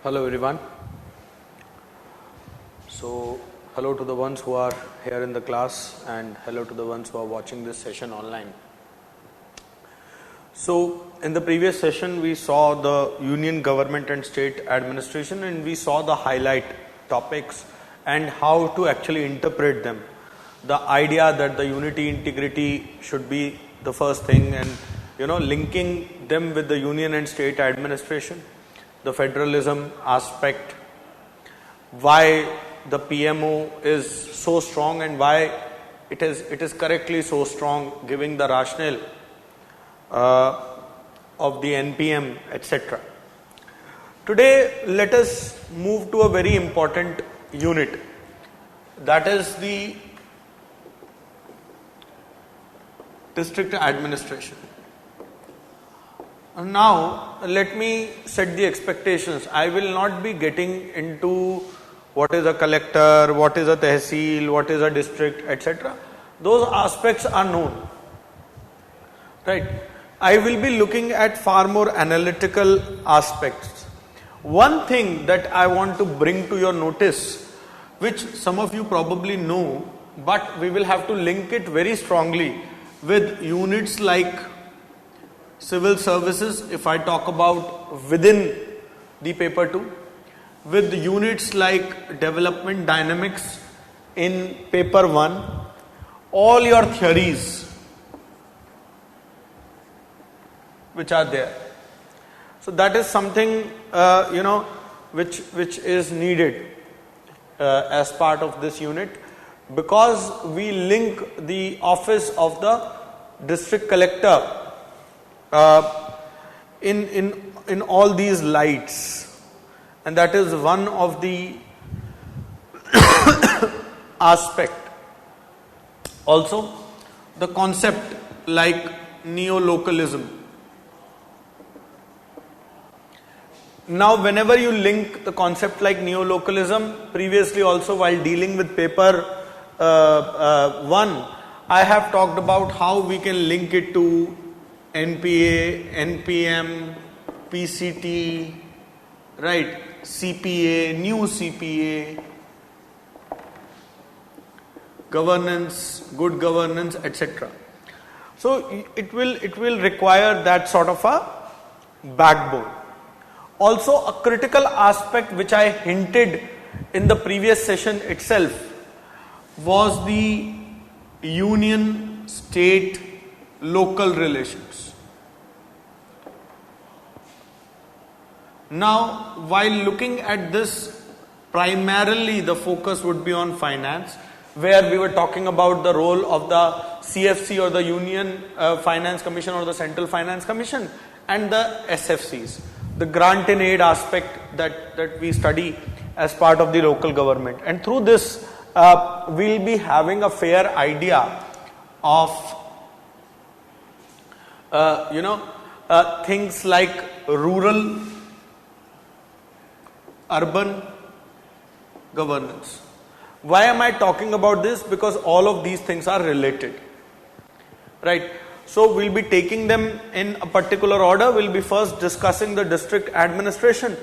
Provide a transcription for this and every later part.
Hello everyone. So hello to the ones who are here in the class and hello to the ones who are watching this session online. So in the previous session we saw the union government and state administration, and we saw the highlight topics and how to actually interpret them. The idea that the unity integrity should be the first thing, and linking them with the union and state administration, the federalism aspect, why the PMO is so strong and why it is correctly so strong, giving the rationale of the NPM, etc. Today let us move to a very important unit, that is the district administration. Now let me set the expectations. I will not be getting into what is a collector, what is a tehsil, what is a district, etc. Those aspects are known, right? I will be looking at far more analytical aspects. One thing that I want to bring to your notice, which some of you probably know, but we will have to link it very strongly with units like civil services, if I talk about within the paper 2, with units like development dynamics in paper 1, all your theories which are there. So that is something which is needed as part of this unit, because we link the office of the district collector in all these lights, and that is one of the aspect. Also the concept like neo-localism. Now whenever you link the concept like neo-localism, previously also while dealing with paper 1, I have talked about how we can link it to NPA, NPM, PCT, right, CPA, new CPA, governance, good governance, etc. So it will require that sort of a backbone. Also a critical aspect which I hinted in the previous session itself was the union state local relations. Now while looking at this, primarily the focus would be on finance, where we were talking about the role of the CFC or the Union Finance Commission or the Central Finance Commission, and the SFCs, the grant and aid aspect that we study as part of the local government. And through this we'll be having a fair idea of things like rural, urban governance. Why am I talking about this? Because all of these things are related, right? So we'll be taking them in a particular order. We'll be first discussing the district administration,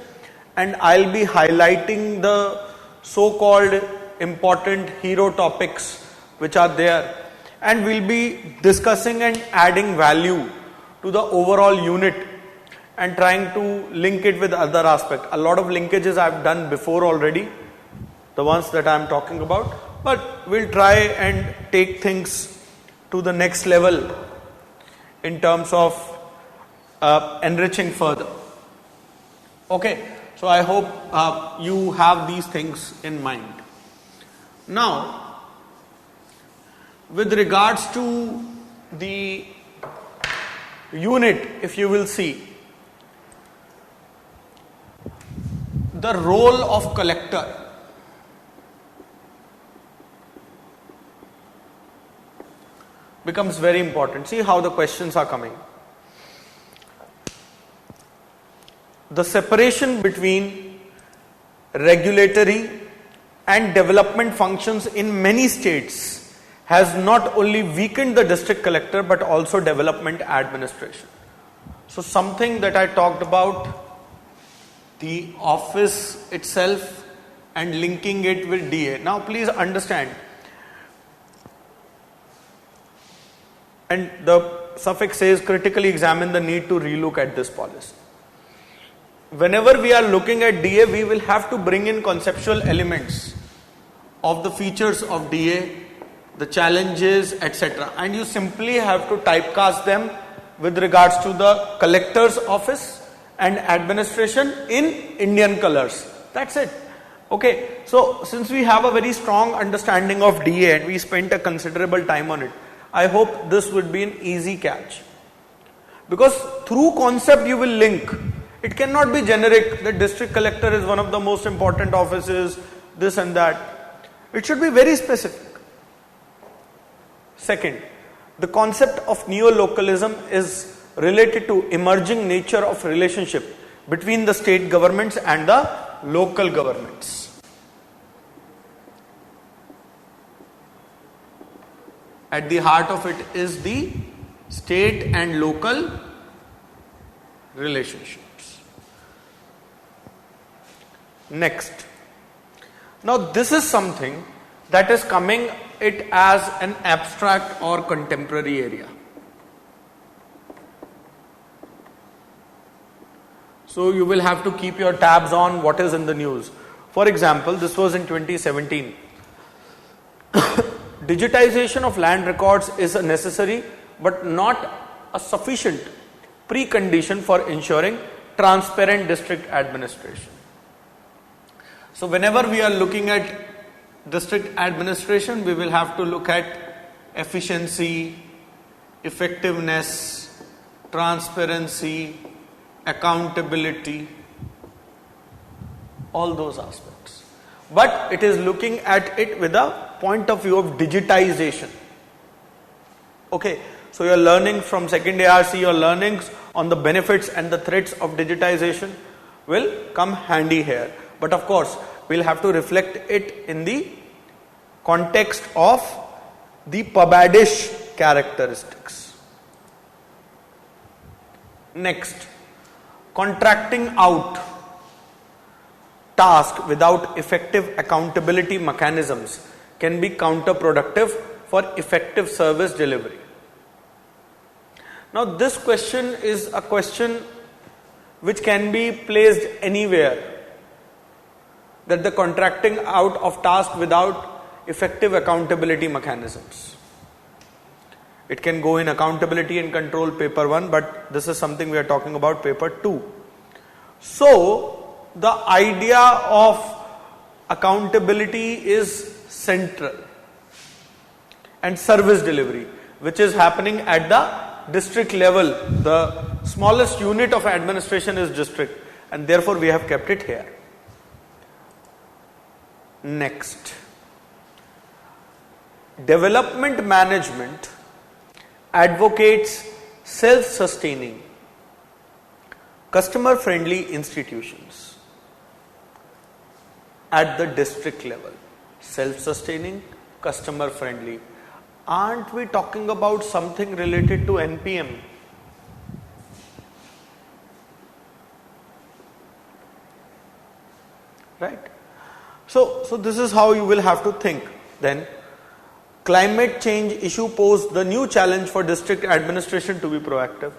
and I'll be highlighting the so-called important hero topics which are there, and we'll be discussing and adding value to the overall unit and trying to link it with other aspects. A lot of linkages I've done before already, the ones that I'm talking about, but we'll try and take things to the next level in terms of enriching further. Okay, so I hope you have these things in mind. Now, with regards to the unit, if you will see, the role of collector becomes very important. See how the questions are coming. The separation between regulatory and development functions in many states has not only weakened the district collector but also development administration. So something that I talked about the office itself and linking it with DA. Now please understand, and the suffix says critically examine the need to relook at this policy. Whenever we are looking at DA, we will have to bring in conceptual elements of the features of DA, the challenges, etc. And you simply have to typecast them with regards to the collector's office and administration in Indian colors. That's it. Okay, so since we have a very strong understanding of DA and we spent a considerable time on it, I hope this would be an easy catch. Because through concept you will link. It cannot be generic. The district collector is one of the most important offices, this and that. It should be very specific. Second, the concept of neo-localism is related to emerging nature of relationship between the state governments and the local governments. At the heart of it is the state and local relationships. Next. Now this is something that is coming it as an abstract or contemporary area. So you will have to keep your tabs on what is in the news. For example, this was in 2017. Digitization of land records is a necessary but not a sufficient precondition for ensuring transparent district administration. So whenever we are looking at district administration, we will have to look at efficiency, effectiveness, transparency, accountability, all those aspects. But it is looking at it with a point of view of digitization. Okay, so your learning from second ARC, your learnings on the benefits and the threats of digitization will come handy here. But of course, we'll have to reflect it in the context of the Pabadish characteristics. Next, contracting out task without effective accountability mechanisms can be counterproductive for effective service delivery. Now this question is a question which can be placed anywhere, that the contracting out of task without effective accountability mechanisms. It can go in accountability and control paper 1, but this is something we are talking about paper 2. So the idea of accountability is central, and service delivery, which is happening at the district level. The smallest unit of administration is district, and therefore we have kept it here. Next, development management advocates self-sustaining, customer-friendly institutions at the district level. Self-sustaining, customer-friendly. Aren't we talking about something related to NPM? Right? So this is how you will have to think. Then, climate change issue posed the new challenge for district administration to be proactive.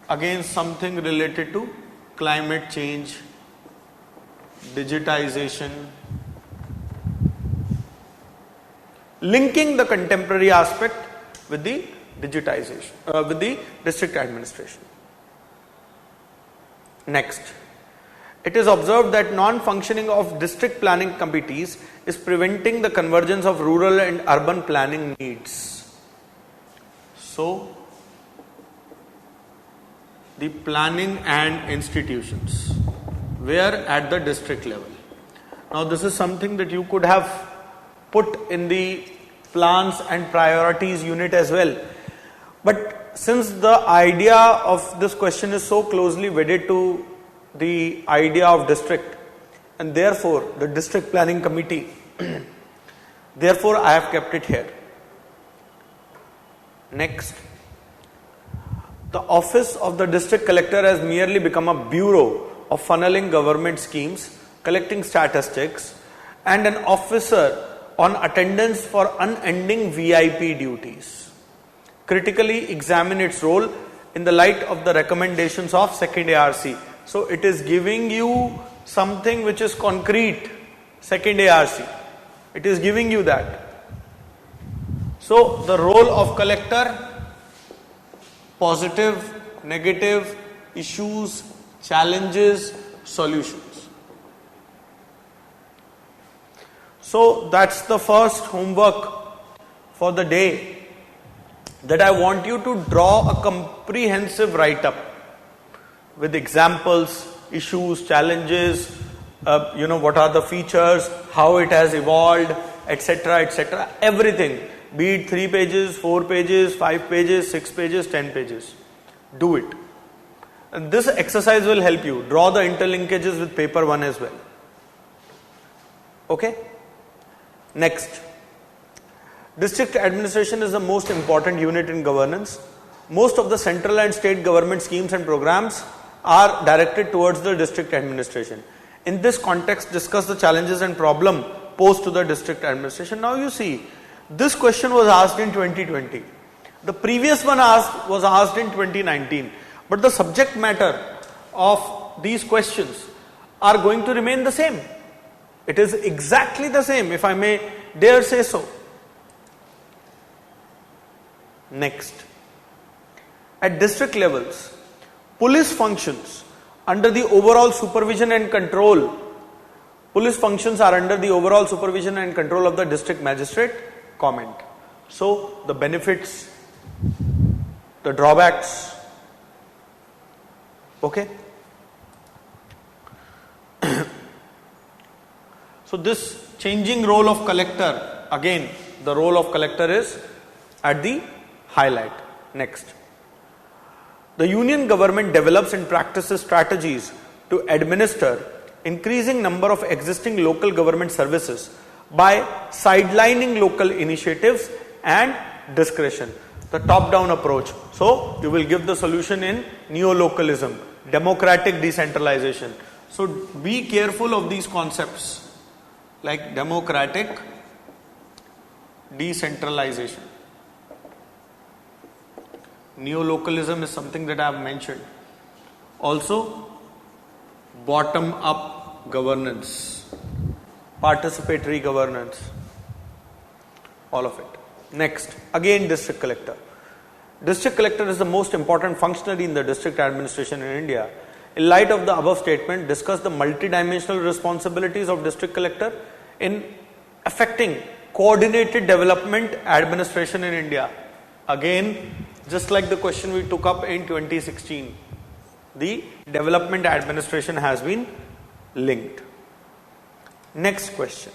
Again, something related to climate change, digitization, linking the contemporary aspect with the digitization, with the district administration. Next, it is observed that non-functioning of district planning committees is preventing the convergence of rural and urban planning needs. So, the planning and institutions were at the district level. Now, this is something that you could have put in the plans and priorities unit as well. But since the idea of this question is so closely wedded to the idea of district, and therefore the district planning committee, therefore I have kept it here. Next, the office of the district collector has merely become a bureau of funneling government schemes, collecting statistics, and an officer on attendance for unending VIP duties. Critically examine its role in the light of the recommendations of second ARC. So it is giving you something which is concrete, second ARC. It is giving you that. So the role of collector, positive, negative, issues, challenges, solutions. So that's the first homework for the day, that I want you to draw a comprehensive write-up with examples, issues, challenges, what are the features, how it has evolved, etc., everything. Be it 3 pages, 4 pages, 5 pages, 6 pages, 10 pages. Do it. And this exercise will help you. Draw the interlinkages with paper 1 as well. Okay? Next. District administration is the most important unit in governance. Most of the central and state government schemes and programs are directed towards the district administration. In this context, discuss the challenges and problem posed to the district administration. Now you see, this question was asked in 2020. The previous one was asked in 2019. But the subject matter of these questions are going to remain the same. It is exactly the same, if I may dare say so. Next. At district levels, police functions under the overall supervision and control. Police functions are under the overall supervision and control of the district magistrate. Comment. So the benefits, the drawbacks. Okay. So this changing role of collector, again the role of collector is at the highlight. Next. The union government develops and practices strategies to administer increasing number of existing local government services by sidelining local initiatives and discretion. The top-down approach. So you will give the solution in neo-localism, democratic decentralization. So be careful of these concepts like democratic decentralization. Neo-localism is something that I have mentioned. Also, bottom-up governance, participatory governance, all of it. Next, again district collector. District collector is the most important functionary in the district administration in India. In light of the above statement, discuss the multidimensional responsibilities of district collector in affecting coordinated development administration in India. Again, just like the question we took up in 2016, the development administration has been linked. Next question.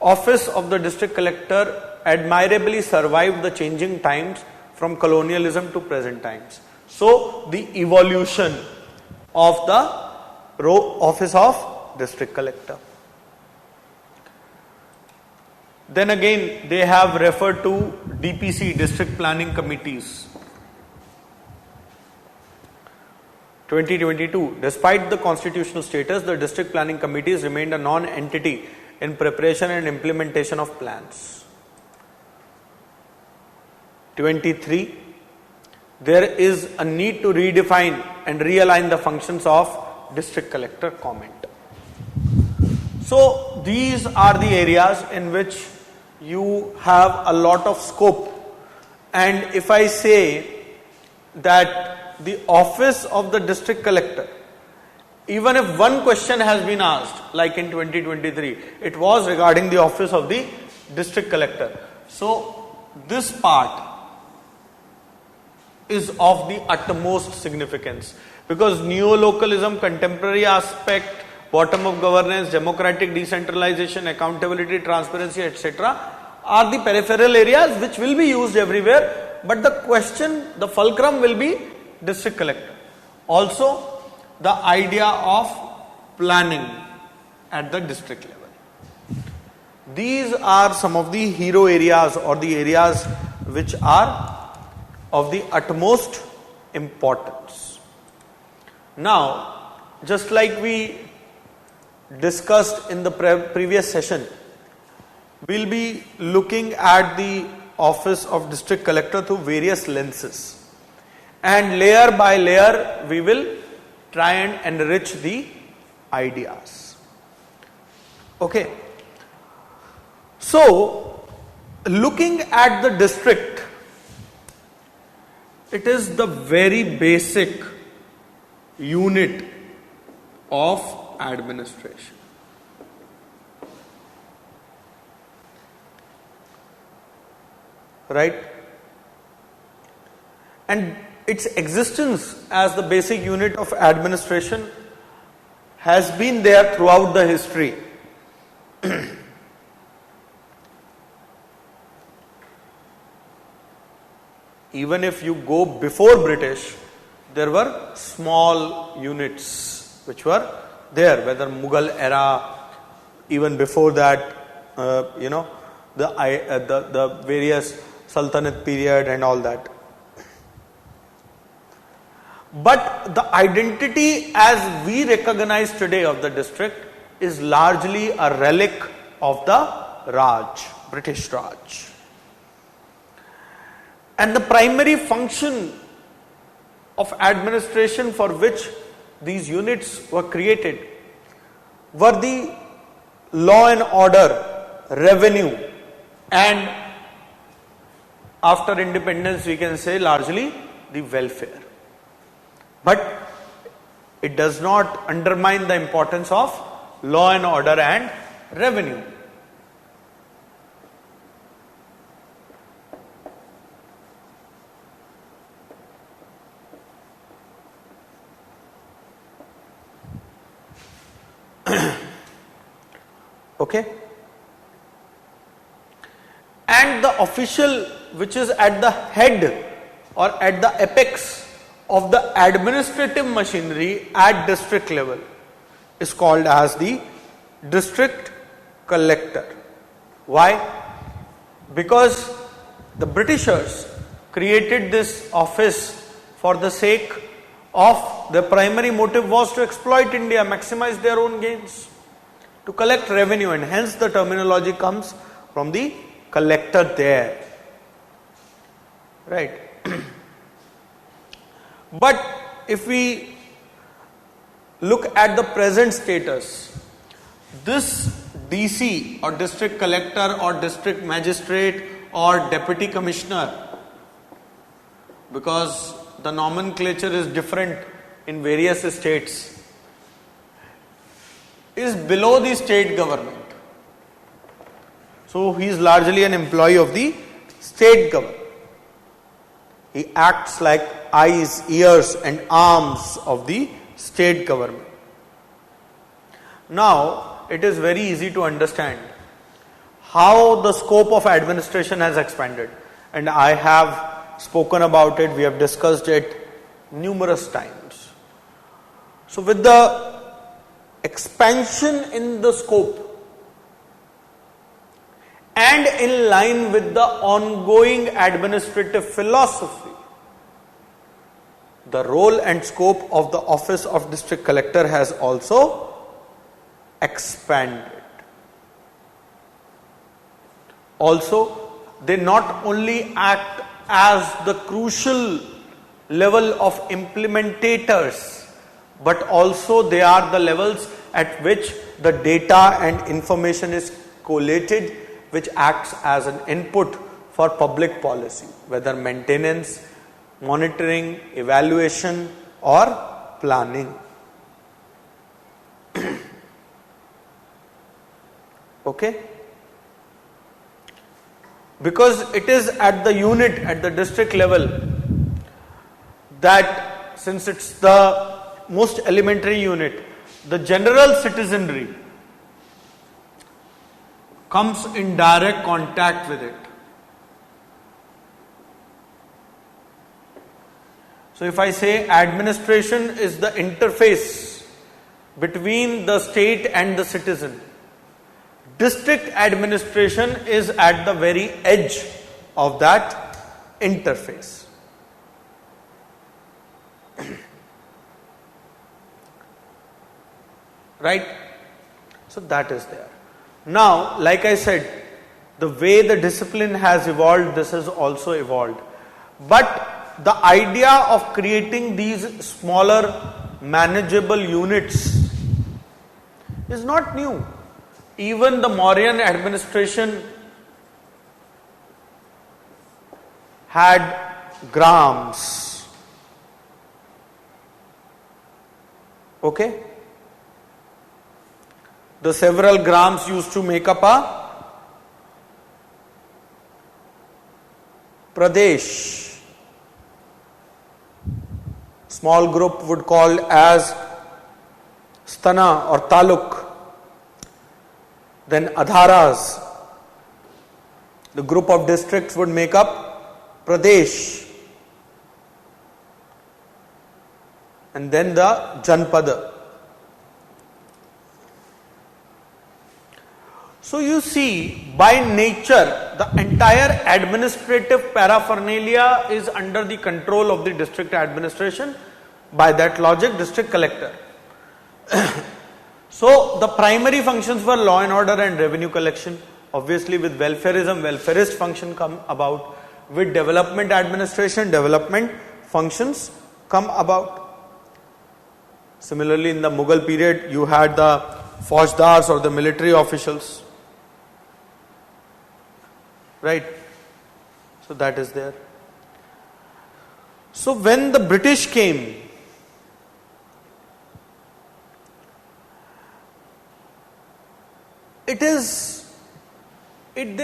Office of the district collector admirably survived the changing times from colonialism to present times. So, the evolution of the office of district collector. Then again, they have referred to DPC, district planning committees. 2022, despite the constitutional status, the district planning committees remained a non-entity in preparation and implementation of plans. 23, there is a need to redefine and realign the functions of district collector. Comment. So these are the areas in which you have a lot of scope, and if I say that the office of the district collector, even if one question has been asked, like in 2023, it was regarding the office of the district collector. So this part is of the utmost significance, because neo-localism, contemporary aspect, bottom-up governance, democratic decentralization, accountability, transparency, etc. are the peripheral areas which will be used everywhere, but the question, the fulcrum will be district collector. Also, the idea of planning at the district level. These are some of the hero areas or the areas which are of the utmost importance. Now, just like we discussed in the previous session, we'll be looking at the office of district collector through various lenses, and layer by layer we will try and enrich the ideas. Okay. So, looking at the district, it is the very basic unit of administration. Right? And its existence as the basic unit of administration has been there throughout the history. Even if you go before British, there were small units which were there, whether Mughal era, even before that, the various Sultanate period and all that. But the identity as we recognize today of the district is largely a relic of the Raj, British Raj. And the primary function of administration for which these units were created were the law and order, revenue, and after independence we can say largely the welfare. But it does not undermine the importance of law and order and revenue. Okay? And the official which is at the head or at the apex of the administrative machinery at district level is called as the district collector. Why? Because the Britishers created this office for the sake of their primary motive was to exploit India, maximize their own gains, to collect revenue, and hence the terminology comes from the collector there. Right. But if we look at the present status, this DC or district collector or district magistrate or deputy commissioner, because the nomenclature is different in various states, is below the state government. So he is largely an employee of the state government. He acts like eyes, ears and arms of the state government. Now, it is very easy to understand how the scope of administration has expanded, and I have spoken about it, we have discussed it numerous times. So with the expansion in the scope and in line with the ongoing administrative philosophy, the role and scope of the office of district collector has also expanded. Also, they not only act as the crucial level of implementators, but also they are the levels at which the data and information is collated, which acts as an input for public policy, whether maintenance, monitoring, evaluation or planning. Okay? Because it is at the unit, at the district level, that since it's the most elementary unit, the general citizenry comes in direct contact with it. So if I say administration is the interface between the state and the citizen, district administration is at the very edge of that interface. right? So that is there. Now, like I said, the way the discipline has evolved, this has also evolved. But the idea of creating these smaller manageable units is not new. Even the Mauryan administration had grams. Okay? The several grams used to make up a Pradesh. Small group would call as Stana or Taluk. Then Adharas. The group of districts would make up Pradesh. And then the Janpada. So you see, by nature, the entire administrative paraphernalia is under the control of the district administration. By that logic, district collector. So the primary functions were law and order and revenue collection. Obviously with welfareism, welfarist function come about. With development administration, development functions come about. Similarly in the Mughal period, you had the Faujdars or the military officials. Right? So that is there. So when the British came, they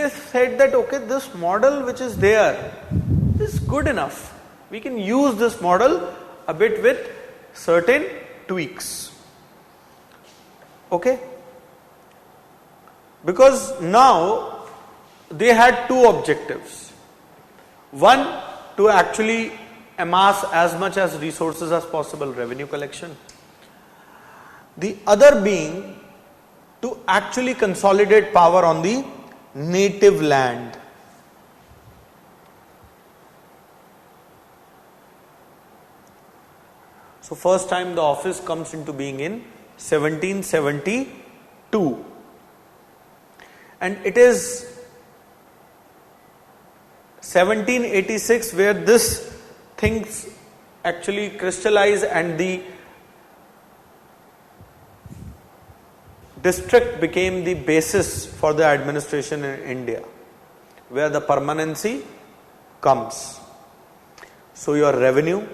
said that okay, this model which is there is good enough. We can use this model a bit with certain tweaks. Okay? Because now they had two objectives. One, to actually amass as much as resources as possible, revenue collection. The other being to actually consolidate power on the native land. So first time the office comes into being in 1772. And it is 1786 where this things actually crystallize and the district became the basis for the administration in India, where the permanency comes. So your revenue,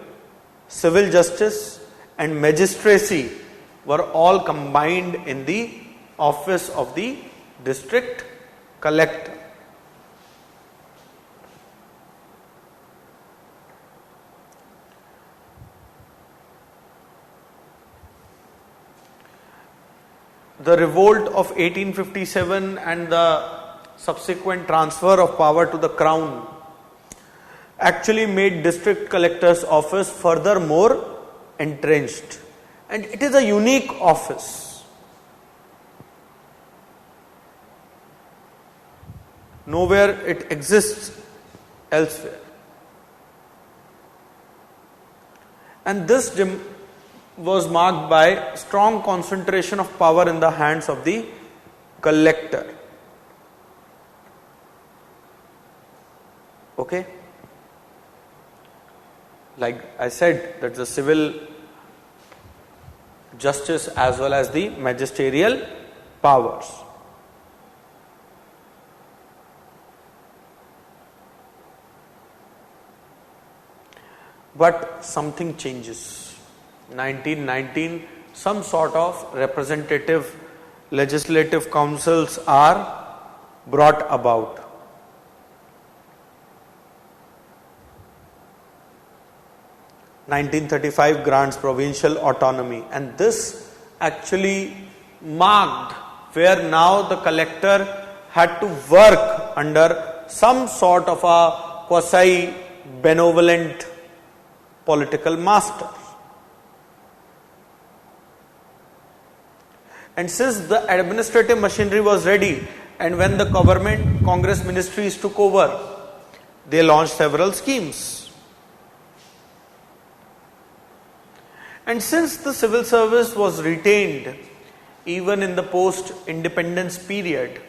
civil justice and magistracy were all combined in the office of the district collector. The revolt of 1857 and the subsequent transfer of power to the crown actually made district collector's office further more entrenched, and it is a unique office. Nowhere it exists elsewhere. And this was marked by strong concentration of power in the hands of the collector. Okay? Like I said, that the civil justice as well as the magisterial powers. But something changes. 1919, some sort of representative legislative councils are brought about. (1935) grants provincial autonomy, and this actually marked where now the collector had to work under some sort of a quasi-benevolent political master. And since the administrative machinery was ready, and when the government, Congress ministries took over, they launched several schemes. And since the civil service was retained, even in the post-independence period.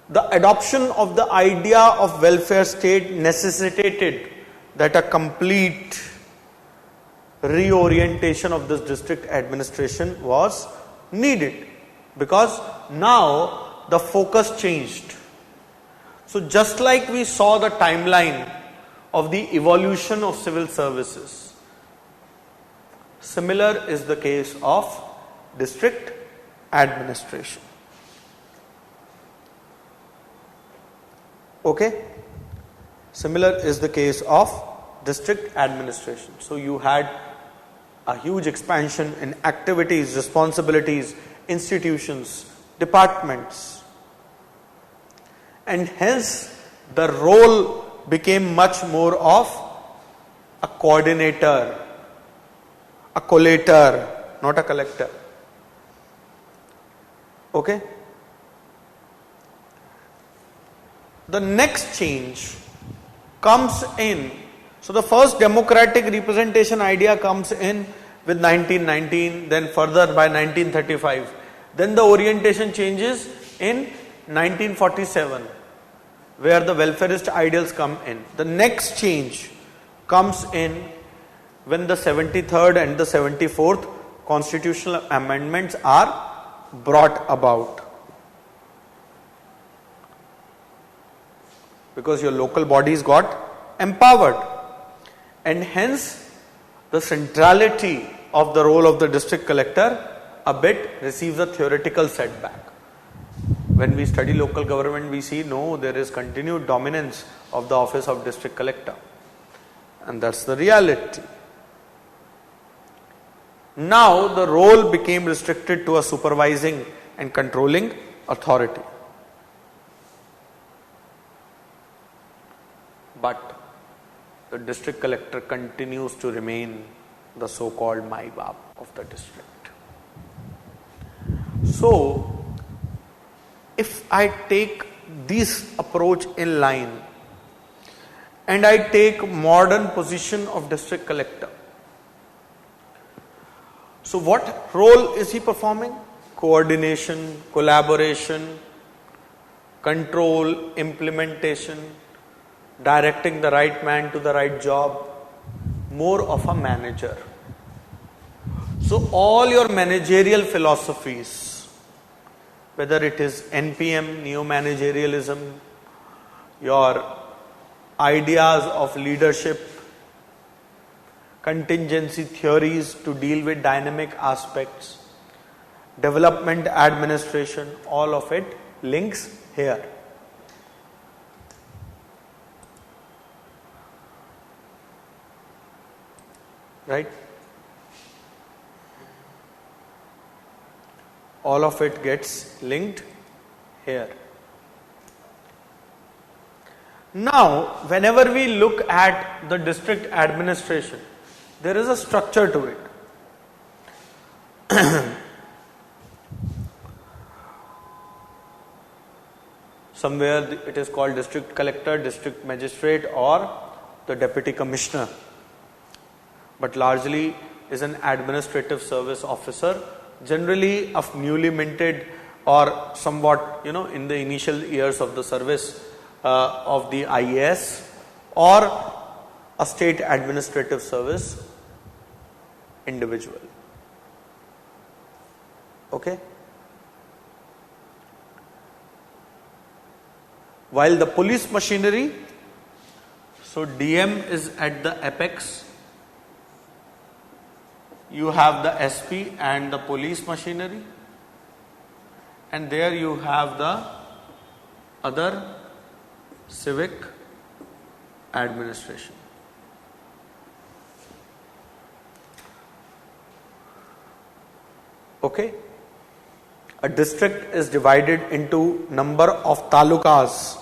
The adoption of the idea of welfare state necessitated that a complete reorientation of this district administration was needed, because now the focus changed. So just like we saw the timeline of the evolution of civil services, similar is the case of district administration. Okay? Similar is the case of district administration. So you had a huge expansion in activities, responsibilities, institutions, departments, and hence the role became much more of a coordinator, a collator, not a collector. Okay? The next change comes in. So the first democratic representation idea comes in with 1919, then further by 1935. Then the orientation changes in 1947, where the welfarist ideals come in. The next change comes in when the 73rd and the 74th constitutional amendments are brought about. Because your local bodies got empowered, and hence the centrality of the role of the district collector a bit receives a theoretical setback. When we study local government, we see no, there is continued dominance of the office of district collector, and that's the reality. Now the role became restricted to a supervising and controlling authority. But the district collector continues to remain the so-called Mai Baap of the district. So, if I take this approach in line and I take modern position of district collector, so what role is he performing? Coordination, collaboration, control, implementation, directing the right man to the right job, more of a manager. So all your managerial philosophies, whether it is NPM, neo-managerialism, your ideas of leadership, contingency theories to deal with dynamic aspects, development administration, all of it links here. Right? All of it gets linked here. Now, whenever we look at the district administration, there is a structure to it. Somewhere it is called district collector, district magistrate, or the deputy commissioner, but largely is an administrative service officer, generally of newly minted or somewhat, in the initial years of the service of the IAS, or a state administrative service individual. Okay? While the police machinery, so DM is at the apex, you have the SP and the police machinery, and there you have the other civic administration. Okay? A district is divided into number of talukas.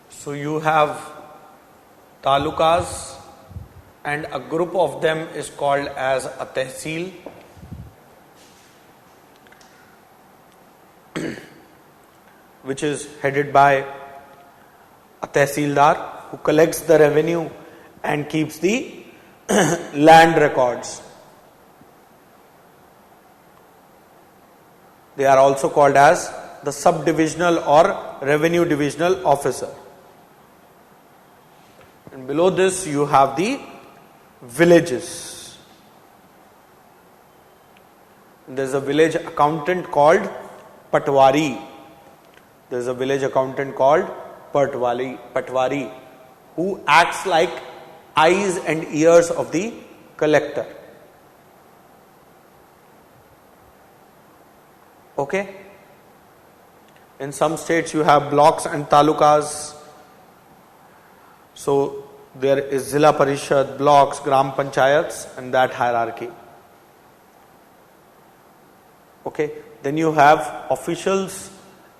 So you have talukas, and a group of them is called as a tehsil. Which is headed by a tehsildar who collects the revenue and keeps the land records. They are also called as the subdivisional or revenue divisional officer. And below this you have the villages. There is a village accountant called Patwari. There is a village accountant called Patwari who acts like eyes and ears of the collector. Okay? In some states you have blocks and talukas. So there is Zilla Parishad, blocks, Gram Panchayats, and that hierarchy. Okay? Then you have officials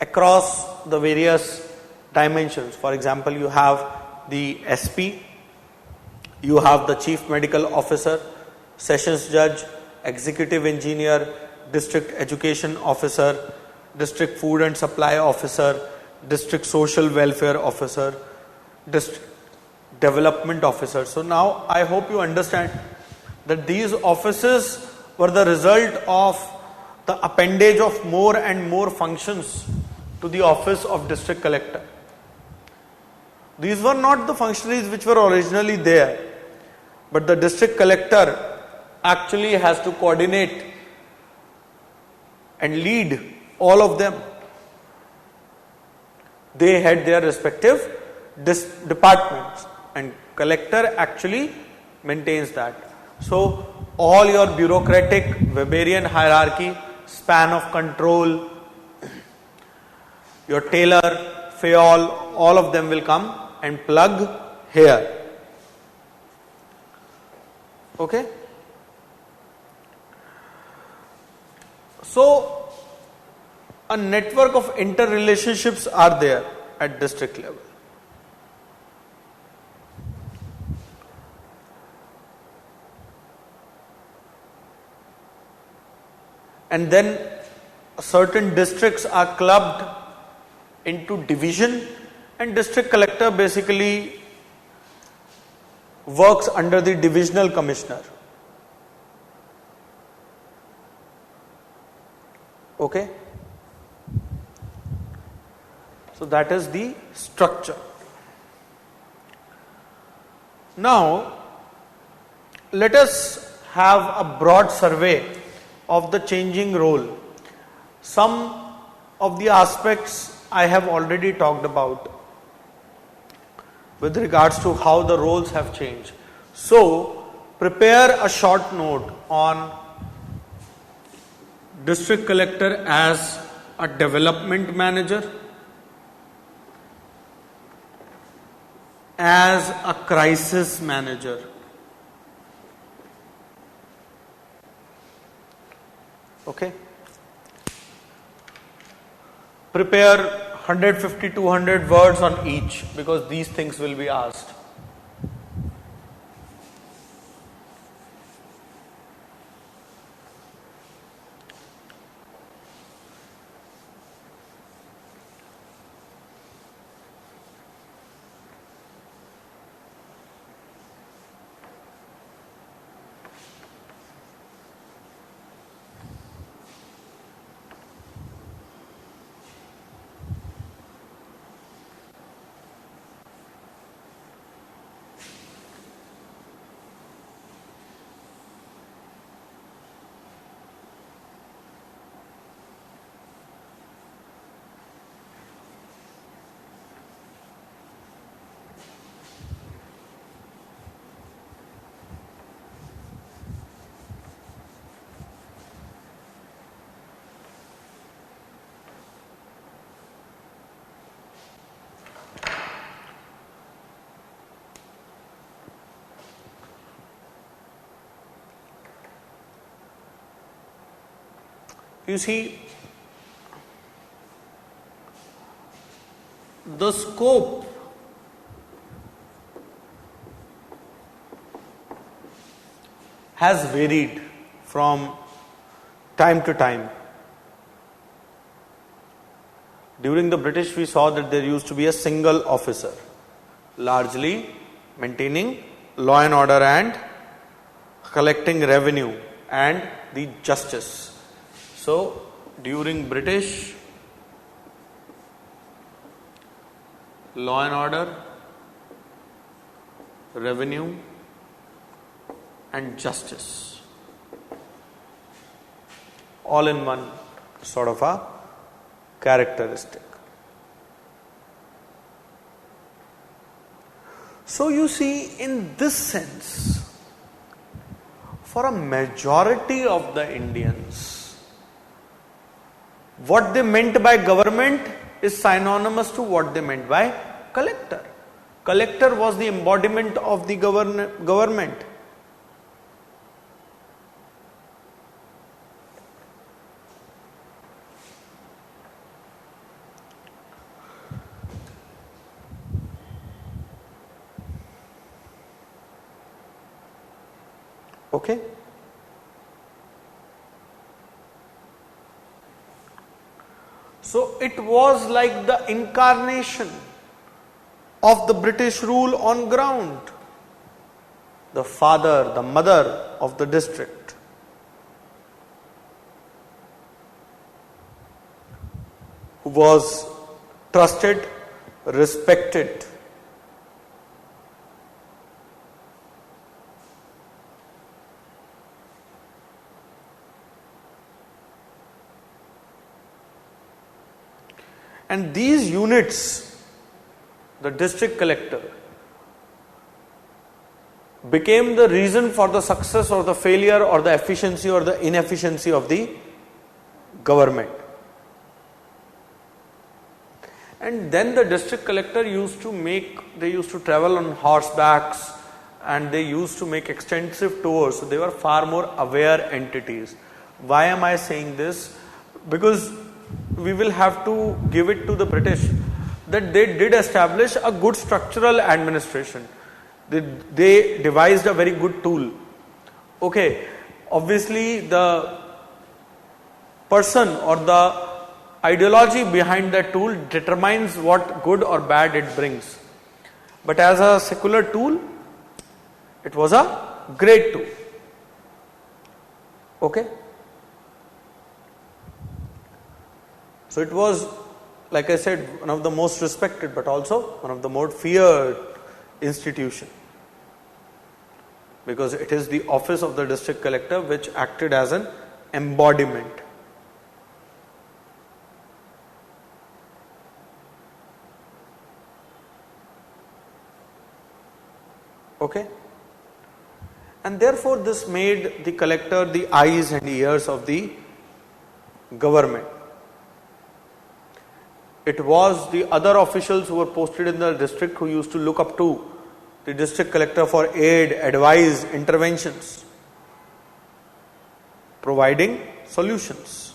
across the various dimensions. For example, you have the SP, you have the Chief Medical Officer, Sessions Judge, Executive Engineer, District Education Officer, District Food and Supply Officer, District Social Welfare Officer, District Development Officer. So now I hope you understand that these offices were the result of the appendage of more and more functions to the office of District Collector. These were not the functionaries which were originally there, but the District Collector actually has to coordinate and lead all of them. They had their respective departments, and collector actually maintains that. So all your bureaucratic Weberian hierarchy, span of control, your tailor, Fayol, all of them will come and plug here. Okay? So a network of interrelationships are there at district level. And then certain districts are clubbed into division, and district collector basically works under the divisional commissioner. Okay? So that is the structure. Now, let us have a broad survey of the changing role. Some of the aspects I have already talked about with regards to how the roles have changed. So, prepare a short note on district collector as a development manager, as a crisis manager, okay? Prepare 150-200 words on each, because these things will be asked. You see, the scope has varied from time to time. During the British, we saw that there used to be a single officer. largely maintaining law and order and collecting revenue and the justice. So during British, law and order, revenue and justice, all in one sort of a characteristic. So you see, in this sense, for a majority of the Indians, what they meant by government is synonymous to what they meant by collector. Collector was the embodiment of the government. Okay? So it was like the incarnation of the British rule on ground. The father, the mother of the district. Who was trusted, respected. And these units, the district collector, became the reason for the success or the failure or the efficiency or the inefficiency of the government. And then the district collector used to travel on horsebacks and they used to make extensive tours. So they were far more aware entities. Why am I saying this? Because we will have to give it to the British that they did establish a good structural administration. They devised a very good tool. Okay, obviously the person or the ideology behind that tool determines what good or bad it brings. But as a secular tool, it was a great tool. Okay? So it was, like I said, one of the most respected but also one of the more feared institution. Because it is the office of the district collector which acted as an embodiment. Okay? And therefore this made the collector the eyes and ears of the government. It was the other officials who were posted in the district who used to look up to the district collector for aid, advice, interventions, providing solutions.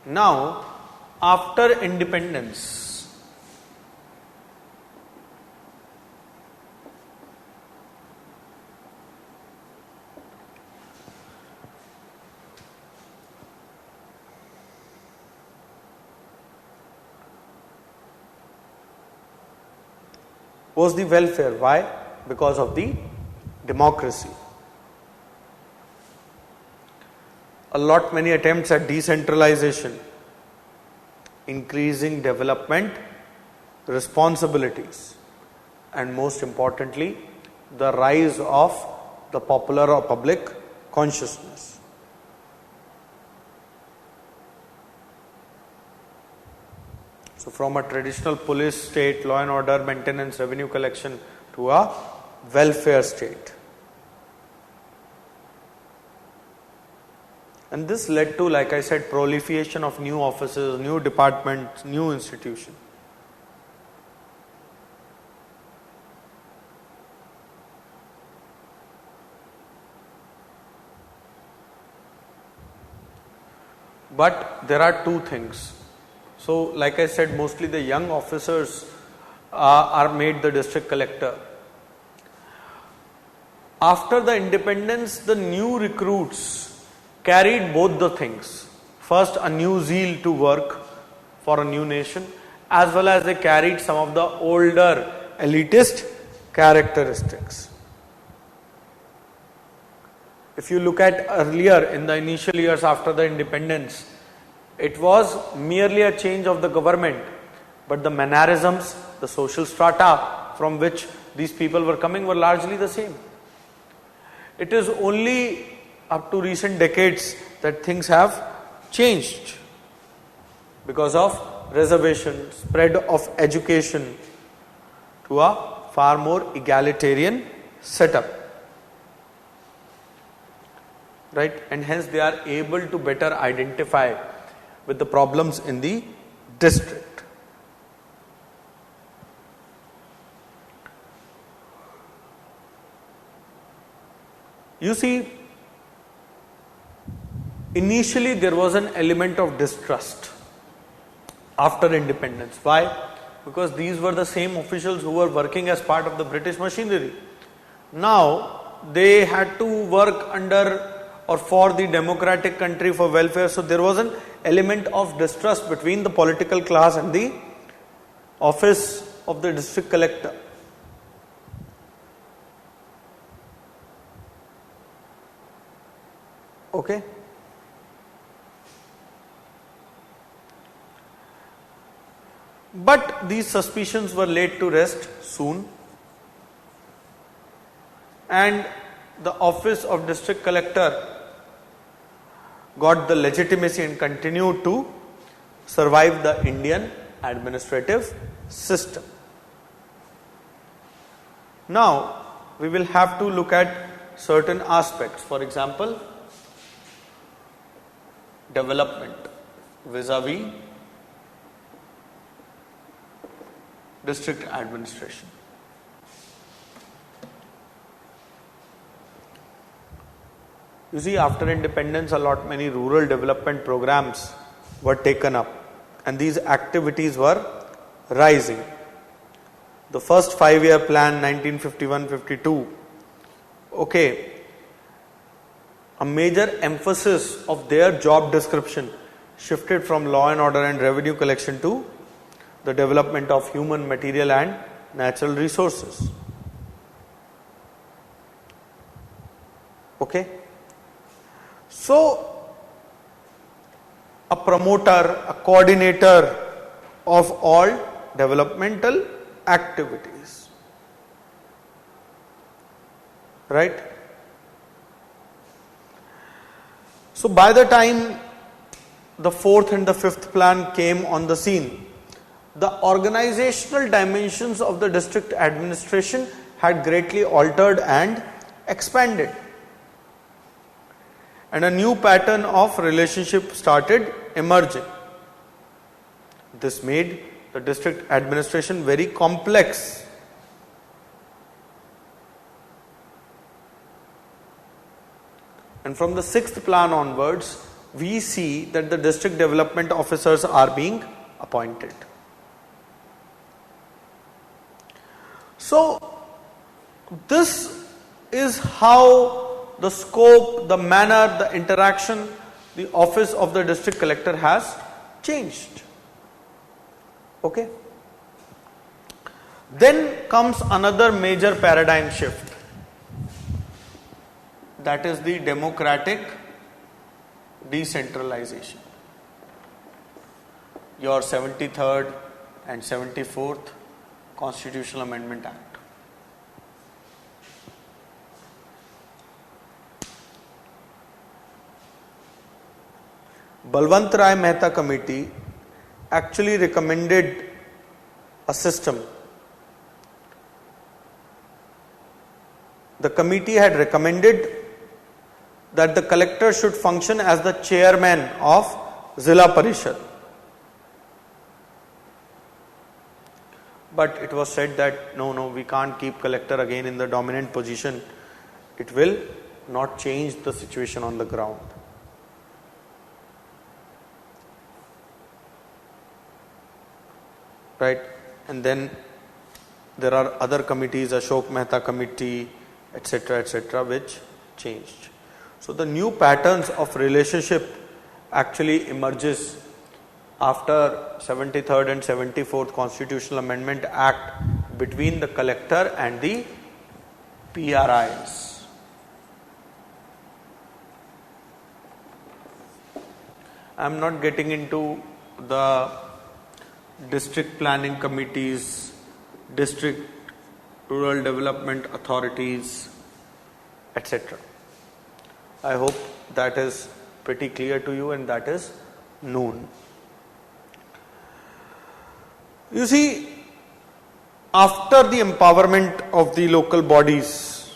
Now, after independence, was the welfare. Why? Because of the democracy. Many attempts at decentralization, increasing development responsibilities, and most importantly, the rise of the popular or public consciousness. So from a traditional police state, law and order, maintenance, revenue collection, to a welfare state. And this led to, like I said, proliferation of new offices, new departments, new institutions. But there are two things. So, like I said, mostly the young officers are made the district collector. After the independence, the new recruits carried both the things. first a new zeal to work for a new nation, as well as they carried some of the older elitist characteristics. If you look at earlier in the initial years after the independence, it was merely a change of the government, but the mannerisms, the social strata from which these people were coming were largely the same. It is only up to recent decades that things have changed because of reservation, spread of education to a far more egalitarian setup. Right? And hence they are able to better identify with the problems in the district. You see, initially there was an element of distrust after independence. Why? Because these were the same officials who were working as part of the British machinery. Now they had to work under or for the democratic country for welfare. So there was an element of distrust between the political class and the office of the district collector. Okay. But these suspicions were laid to rest soon, and the office of district collector got the legitimacy and continued to survive the Indian administrative system. Now, we will have to look at certain aspects. For example, development vis-a-vis district administration. You see, after independence, many rural development programs were taken up, and these activities were rising. The first 5-year plan, 1951-52, okay, a major emphasis of their job description shifted from law and order and revenue collection to the development of human, material and natural resources. Okay. So, a promoter, a coordinator of all developmental activities. Right? So, by the time the 4th and the 5th plan came on the scene, the organizational dimensions of the district administration had greatly altered and expanded. And a new pattern of relationship started emerging. This made the district administration very complex. And from the 6th plan onwards, we see that the district development officers are being appointed. So, this is how the scope, the manner, the interaction, the office of the district collector has changed. Okay. Then comes another major paradigm shift. That is the democratic decentralization. Your 73rd and 74th Constitutional Amendment Act. Balwant Rai Mehta Committee actually recommended a system. The committee had recommended that the collector should function as the chairman of Zilla Parishad. But it was said that no, we can't keep collector again in the dominant position. It will not change the situation on the ground. Right? And then there are other committees, Ashok Mehta Committee, etc., which changed. So the new patterns of relationship actually emerges after 73rd and 74th Constitutional Amendment Act between the collector and the PRIs. I am not getting into the district planning committees, district rural development authorities, etc. I hope that is pretty clear to you and that is known. You see, after the empowerment of the local bodies,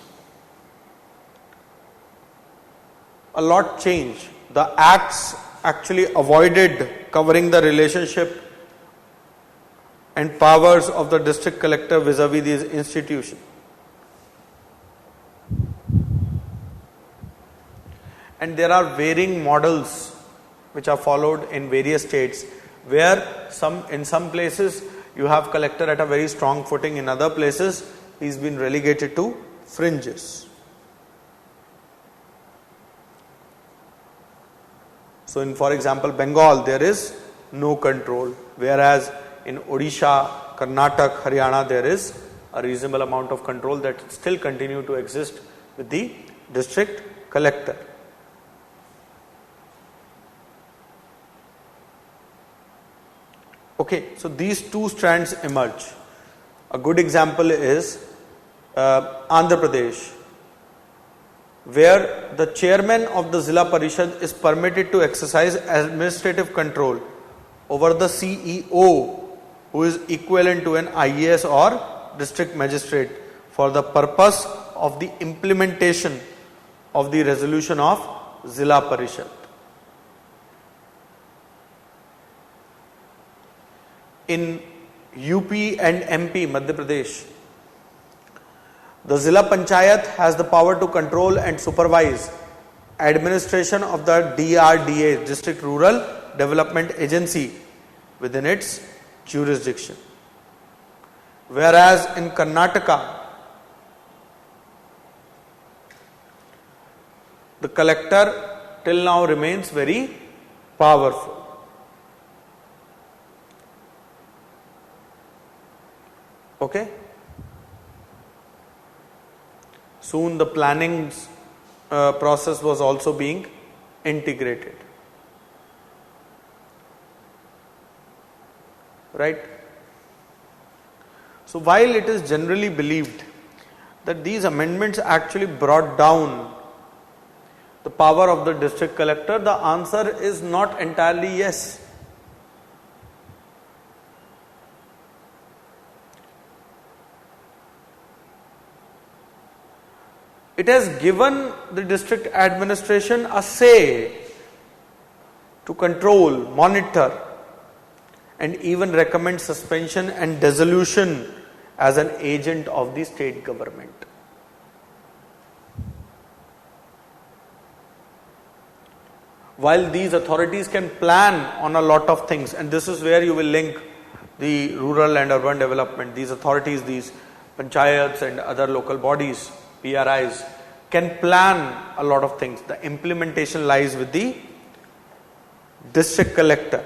a lot changed. The acts actually avoided covering the relationship and powers of the district collector vis-a-vis these institutions. And there are varying models which are followed in various states, where in some places you have collector at a very strong footing, in other places he's been relegated to fringes. So in, for example, Bengal, there is no control, whereas in Odisha, Karnataka, Haryana, there is a reasonable amount of control that still continue to exist with the district collector. Okay, so these two strands emerge. A good example is Andhra Pradesh, where the chairman of the Zilla Parishad is permitted to exercise administrative control over the CEO, who is equivalent to an IAS or district magistrate, for the purpose of the implementation of the resolution of Zilla Parishad. In UP and MP, Madhya Pradesh, the Zilla Panchayat has the power to control and supervise administration of the DRDA, District Rural Development Agency, within its jurisdiction. Whereas in Karnataka, the collector till now remains very powerful. Okay? Soon the planning process was also being integrated. Right? So while it is generally believed that these amendments actually brought down the power of the district collector, the answer is not entirely yes. It has given the district administration a say to control, monitor, and even recommend suspension and dissolution as an agent of the state government. While these authorities can plan on a lot of things, and this is where you will link the rural and urban development, these authorities, these panchayats and other local bodies, PRIs, can plan a lot of things. The implementation lies with the district collector.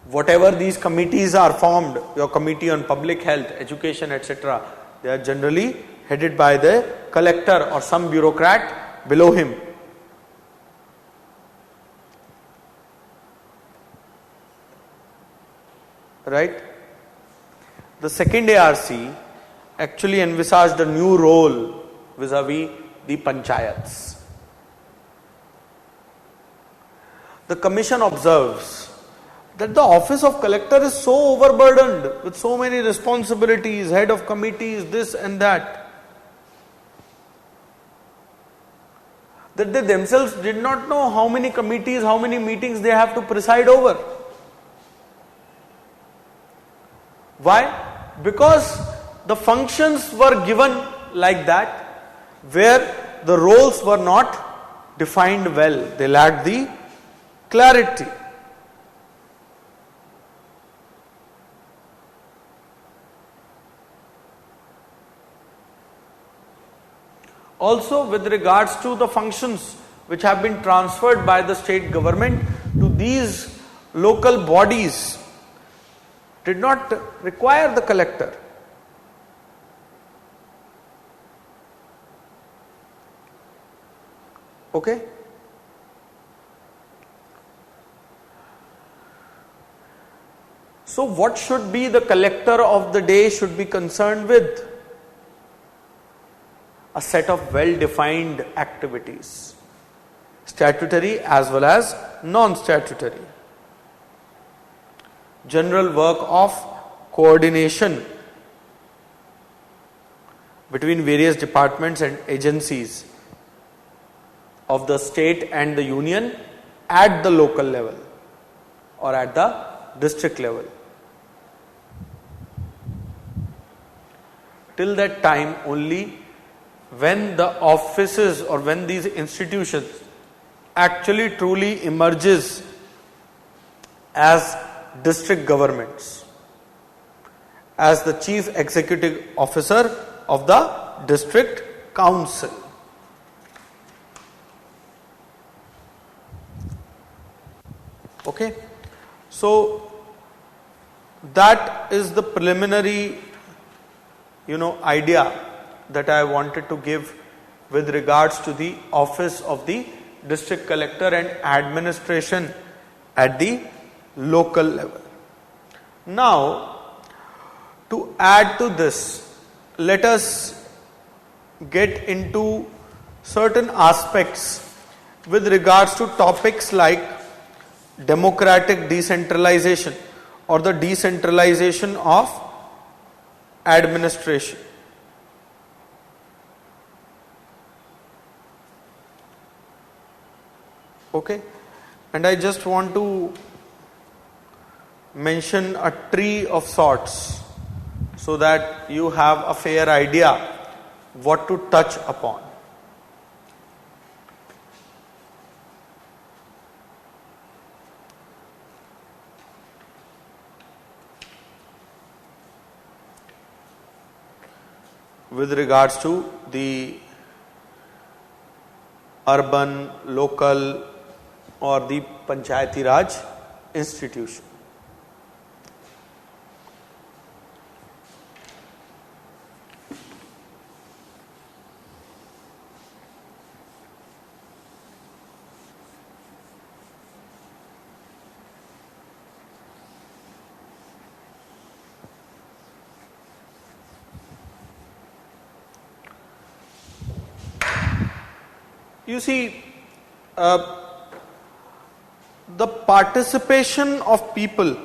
Whatever these committees are formed, your committee on public health, education, etc., they are generally headed by the collector or some bureaucrat below him. Right? The second ARC actually envisaged a new role vis-a-vis the panchayats. The commission observes that the office of collector is so overburdened with so many responsibilities, head of committees, this and that they themselves did not know how many committees, how many meetings they have to preside over. Why? Because the functions were given like that, where the roles were not defined well. They lacked the clarity. Also with regards to the functions which have been transferred by the state government to these local bodies did not require the collector. Okay? So what should be the collector of the day should be concerned with? A set of well-defined activities, statutory as well as non-statutory. General work of coordination between various departments and agencies of the state and the union at the local level or at the district level. Till that time only, when the offices or when these institutions actually truly emerges as district governments, as the chief executive officer of the district council. Okay, so that is the preliminary idea that I wanted to give with regards to the office of the district collector and administration at the local level. Now, to add to this, let us get into certain aspects with regards to topics like democratic decentralization or the decentralization of administration. Okay, and I just want to mention a tree of sorts so that you have a fair idea what to touch upon. With regards to the urban, local or the Panchayati Raj institution. You see, the participation of people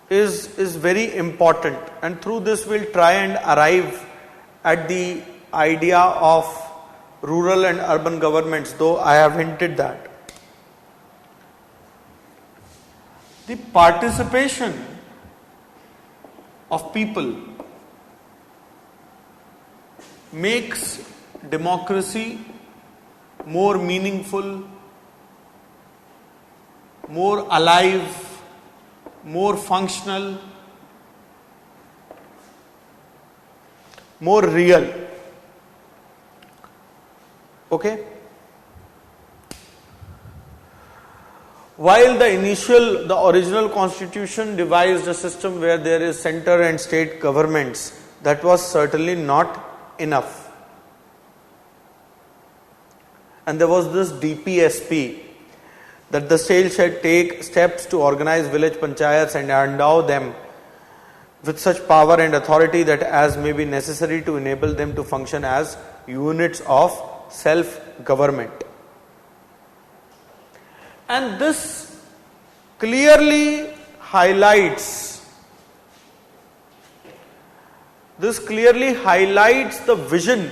is very important, and through this we'll try and arrive at the idea of rural and urban governments, though I have hinted that. The participation of people makes democracy more meaningful, more alive, more functional, more real. Okay? While the original constitution devised a system where there is center and state governments, that was certainly not enough. And there was this DPSP, that the state should take steps to organize village panchayats and endow them with such power and authority that as may be necessary to enable them to function as units of self-government. And this clearly highlights the vision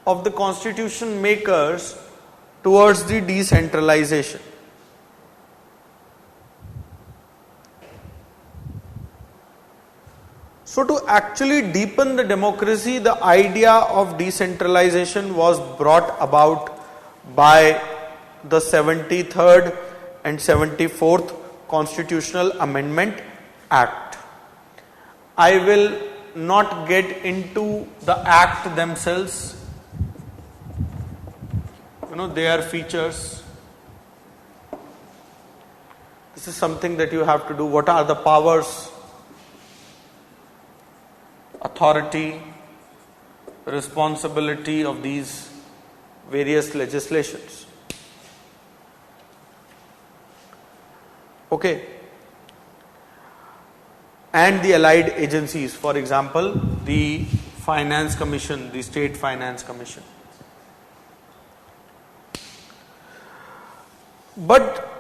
of the constitution makers towards the decentralization. So to actually deepen the democracy, the idea of decentralization was brought about by the 73rd and 74th Constitutional Amendment Act. I will not get into the act themselves. Their features. This is something that you have to do. What are the powers, authority, responsibility of these various legislations? Okay. And the allied agencies, for example, the Finance Commission, the State Finance Commission. But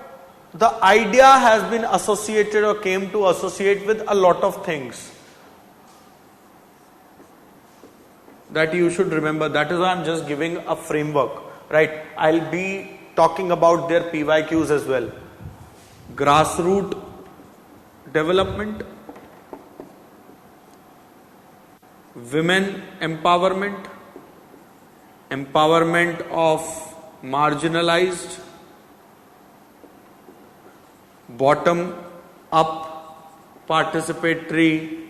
the idea has been associated or came to associate with a lot of things that you should remember. That is why I am just giving a framework, right? I will be talking about their PYQs as well. Grassroots development, women empowerment, empowerment of marginalized, bottom up participatory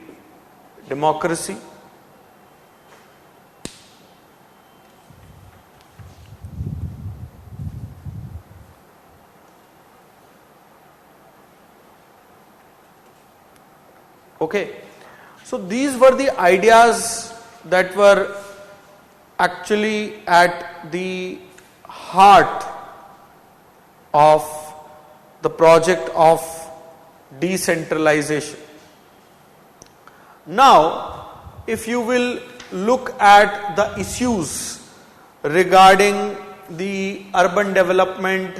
democracy, okay. So these were the ideas that were actually at the heart of the project of decentralization. Now, if you will look at the issues regarding the urban development,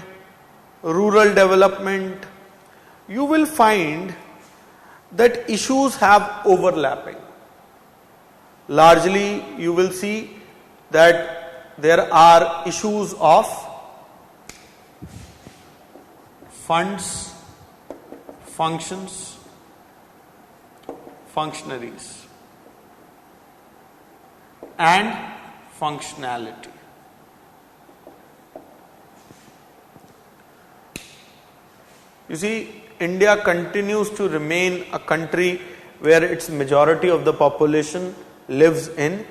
rural development, you will find that issues have overlapping. Largely, you will see that there are issues of funds, functions, functionaries, and functionality. You see, India continues to remain a country where its majority of the population lives in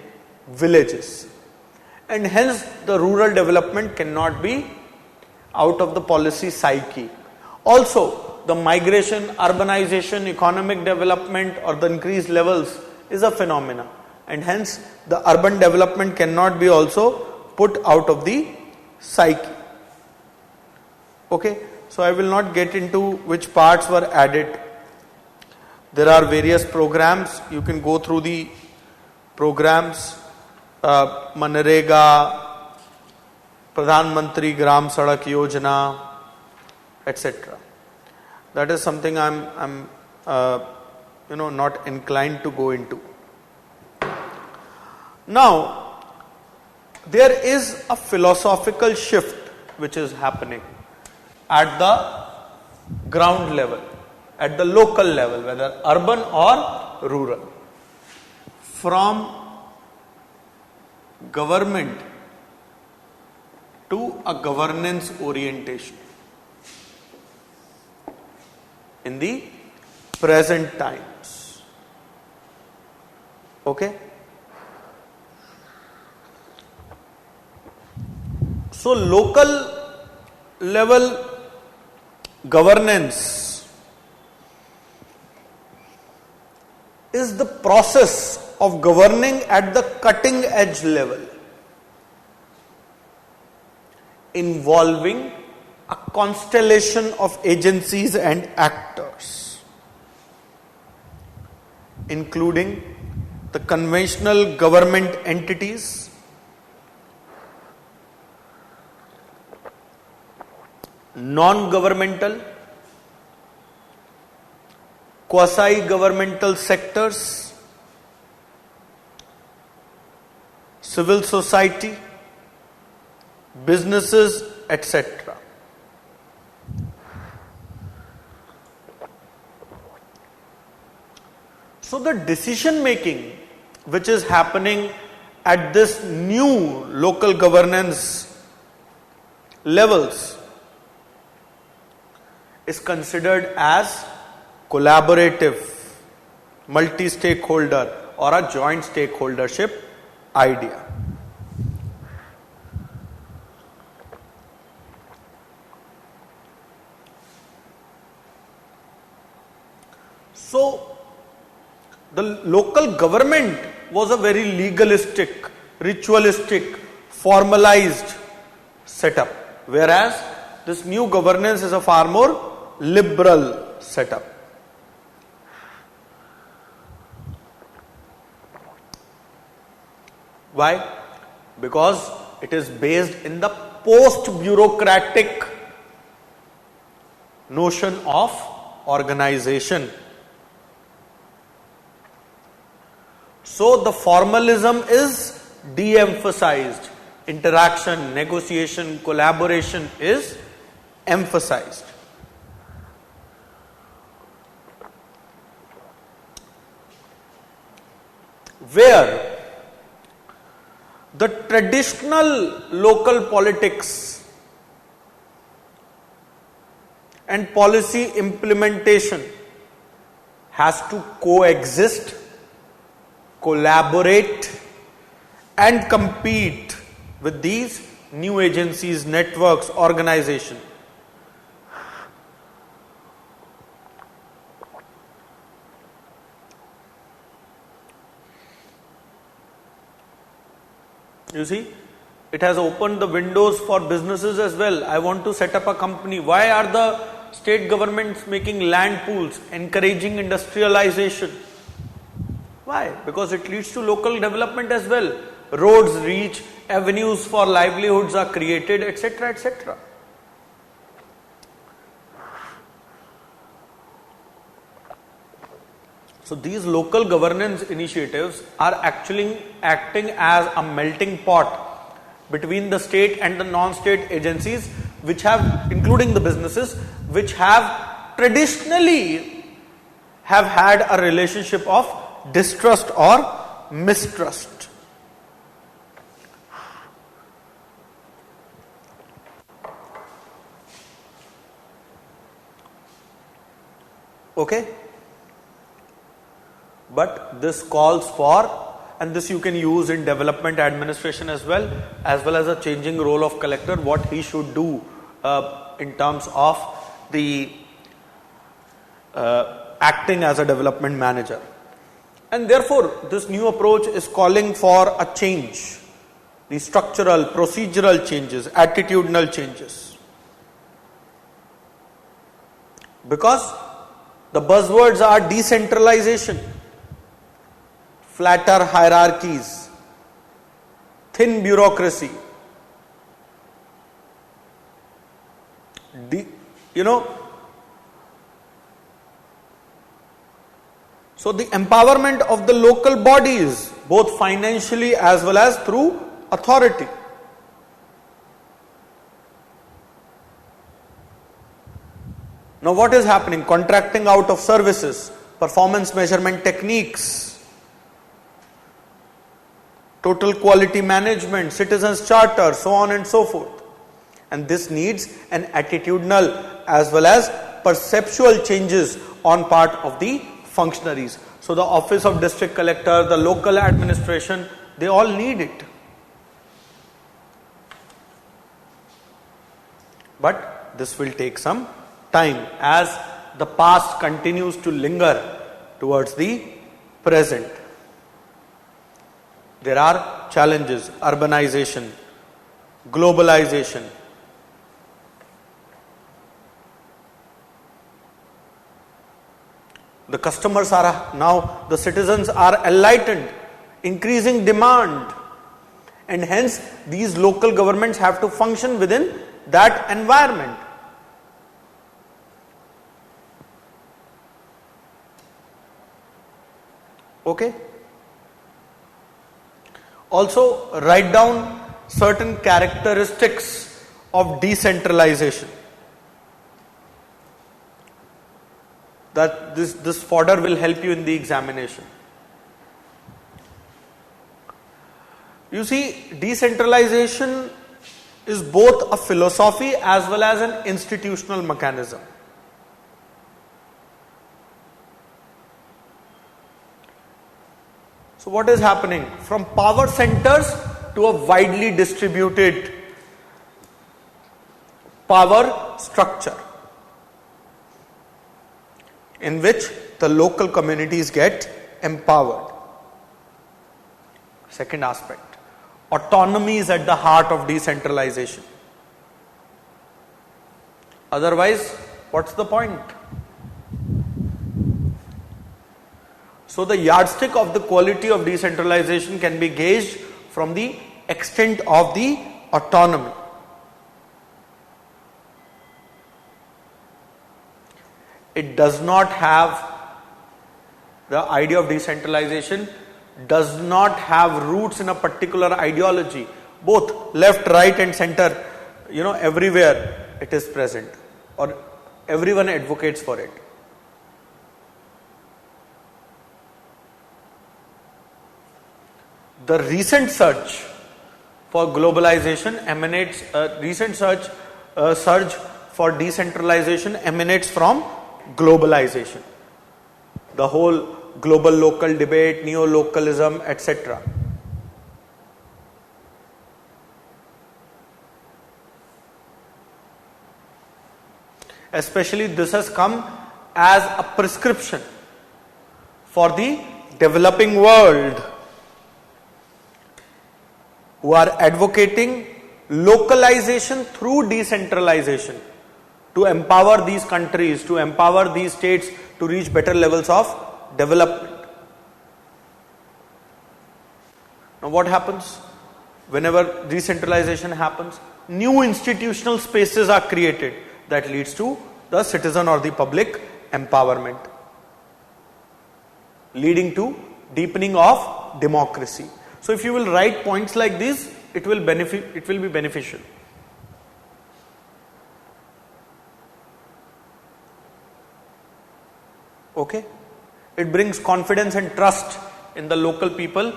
villages, and hence the rural development cannot be out of the policy psyche. Also, the migration, urbanization, economic development or the increased levels is a phenomena, and hence the urban development cannot be also put out of the psyche. Okay. So I will not get into which parts were added. There are various programs. You can go through the programs. Manrega, Pradhan Mantri Gram Sadak Yojana, etc. That is something I'm not inclined to go into. Now, there is a philosophical shift which is happening at the ground level, at the local level, whether urban or rural, from government to a governance orientation in the present times. Okay? So, local level governance is the process of governing at the cutting edge level, involving a constellation of agencies and actors, including the conventional government entities, non-governmental, quasi-governmental sectors, civil society, businesses, etc. So the decision making which is happening at this new local governance levels is considered as collaborative, multi-stakeholder or a joint stakeholdership idea. So, the local government was a very legalistic, ritualistic, formalized setup, whereas this new governance is a far more liberal setup. Why? Because it is based in the post-bureaucratic notion of organization. So the formalism is de-emphasized. Interaction, negotiation, collaboration is emphasized. Where the traditional local politics and policy implementation has to coexist, collaborate and compete with these new agencies, networks, organizations. You see, it has opened the windows for businesses as well. I want to set up a company. Why are the state governments making land pools, encouraging industrialization? Why? Because it leads to local development as well. Roads reach, avenues for livelihoods are created, etc., etc. So these local governance initiatives are actually acting as a melting pot between the state and the non-state agencies, which have, including the businesses, which have traditionally have had a relationship of distrust or mistrust. Okay? But this calls for, and this you can use in development administration as well as a changing role of collector, what he should do in terms of the acting as a development manager. And therefore, this new approach is calling for a change, the structural, procedural changes, attitudinal changes. Because the buzzwords are decentralization, flatter hierarchies, thin bureaucracy, so the empowerment of the local bodies, both financially as well as through authority. Now what is happening? Contracting out of services, performance measurement techniques, total quality management, citizens charter, so on and so forth. And this needs an attitudinal as well as perceptual changes on part of the functionaries. So the office of district collector, the local administration, they all need it. But this will take some time as the past continues to linger towards the present. There are challenges: urbanization, globalization. The customers are now, the citizens are enlightened, increasing demand, and hence these local governments have to function within that environment. Okay? Also, write down certain characteristics of decentralization. That this fodder will help you in the examination. You see, decentralization is both a philosophy as well as an institutional mechanism. So what is happening? From power centers to a widely distributed power structure in which the local communities get empowered. Second aspect, autonomy is at the heart of decentralization. Otherwise, what's the point? So the yardstick of the quality of decentralization can be gauged from the extent of the autonomy. It does not have, the idea of decentralization does not have roots in a particular ideology. Both left, right and center, everywhere it is present, or everyone advocates for it. The recent surge for globalization emanates, surge for decentralization emanates from globalization. The whole global local debate, neo-localism, etc. Especially this has come as a prescription for the developing world, who are advocating localization through decentralization to empower these countries, to empower these states to reach better levels of development. Now what happens? Whenever decentralization happens, new institutional spaces are created that leads to the citizen or the public empowerment, leading to deepening of democracy. So if you will write points like this, it will be beneficial. Okay? It brings confidence and trust in the local people,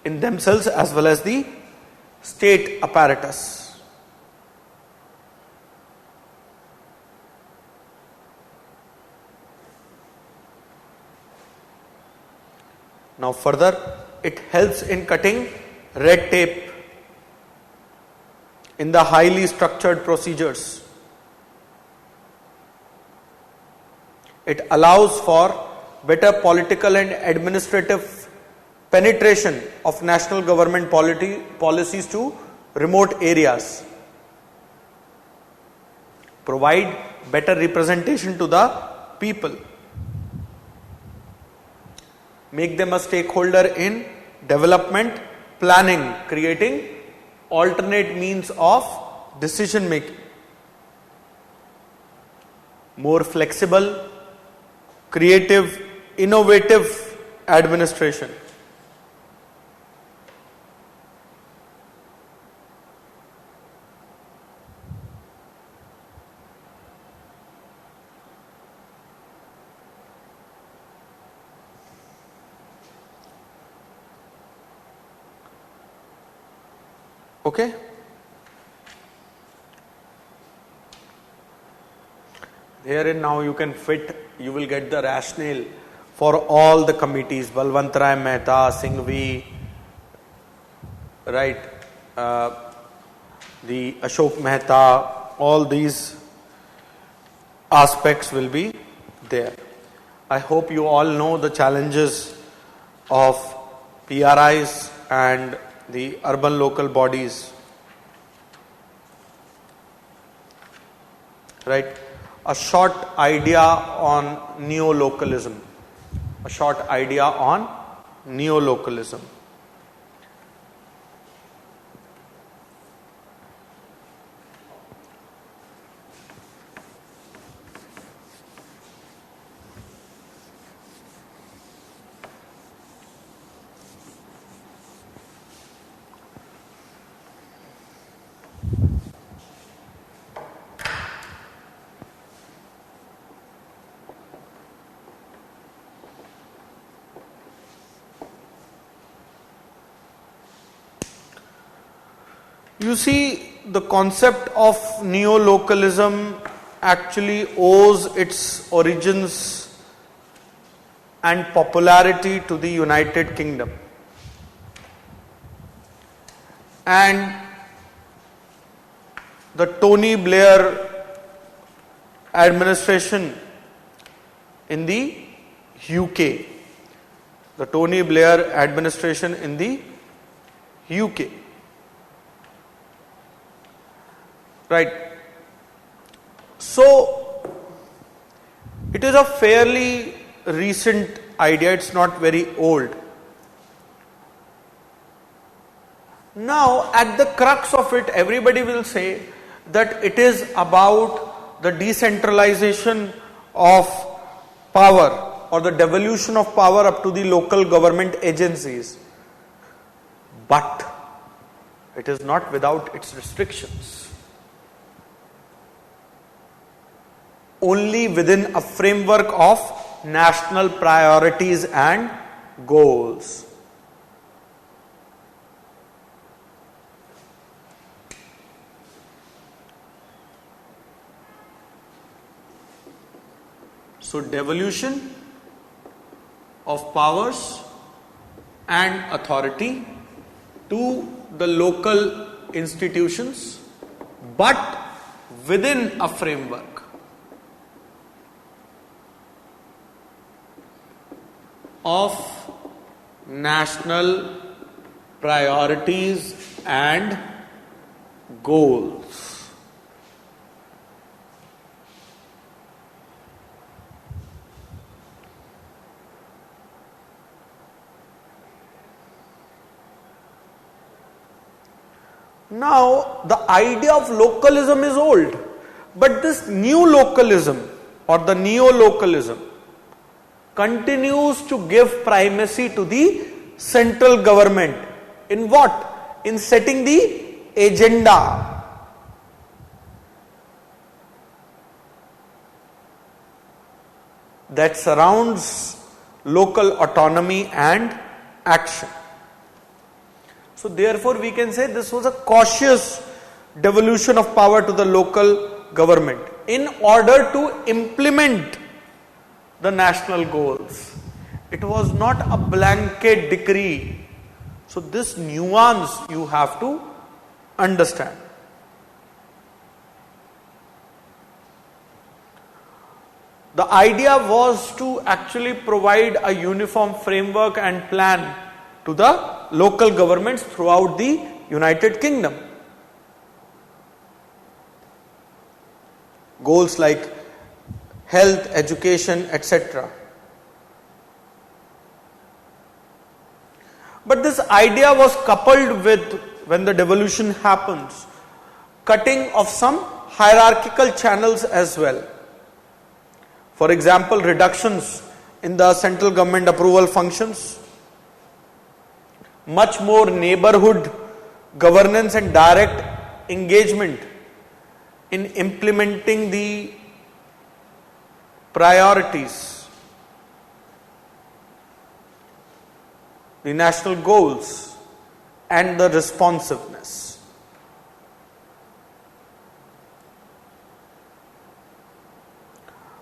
in themselves as well as the state apparatus. Now further, it helps in cutting red tape in the highly structured procedures. It allows for better political and administrative penetration of national government policies to remote areas. Provide better representation to the people. Make them a stakeholder in development planning, creating alternate means of decision making. More flexible, creative, innovative administration. Okay? Herein now you can fit, you will get the rationale for all the committees, Balwant Rai Mehta, Singhvi, right, the Ashok Mehta, all these aspects will be there. I hope you all know the challenges of PRIs and the urban local bodies, right? A short idea on neo-localism. A short idea on neo-localism. You see, the concept of neo-localism actually owes its origins and popularity to the United Kingdom. and the Tony Blair administration in the UK. The Tony Blair administration in the UK. Right. So, it is a fairly recent idea, it's not very old. Now, at the crux of it, everybody will say that it is about the decentralization of power or the devolution of power up to the local government agencies. But it is not without its restrictions. Only within a framework of national priorities and goals. So, devolution of powers and authority to the local institutions, but within a framework of national priorities and goals. Now, the idea of localism is old, but this new localism or the neo-localism continues to give primacy to the central government. In what? In setting the agenda. That surrounds local autonomy and action. So therefore we can say this was a cautious devolution of power to the local government in order to implement the national goals. It was not a blanket decree. So this nuance you have to understand. The idea was to actually provide a uniform framework and plan to the local governments throughout the United Kingdom. Goals like health, education, etc. But this idea was coupled with, when the devolution happens, cutting of some hierarchical channels as well. For example, reductions in the central government approval functions, much more neighborhood governance and direct engagement in implementing the priorities, the national goals, and the responsiveness.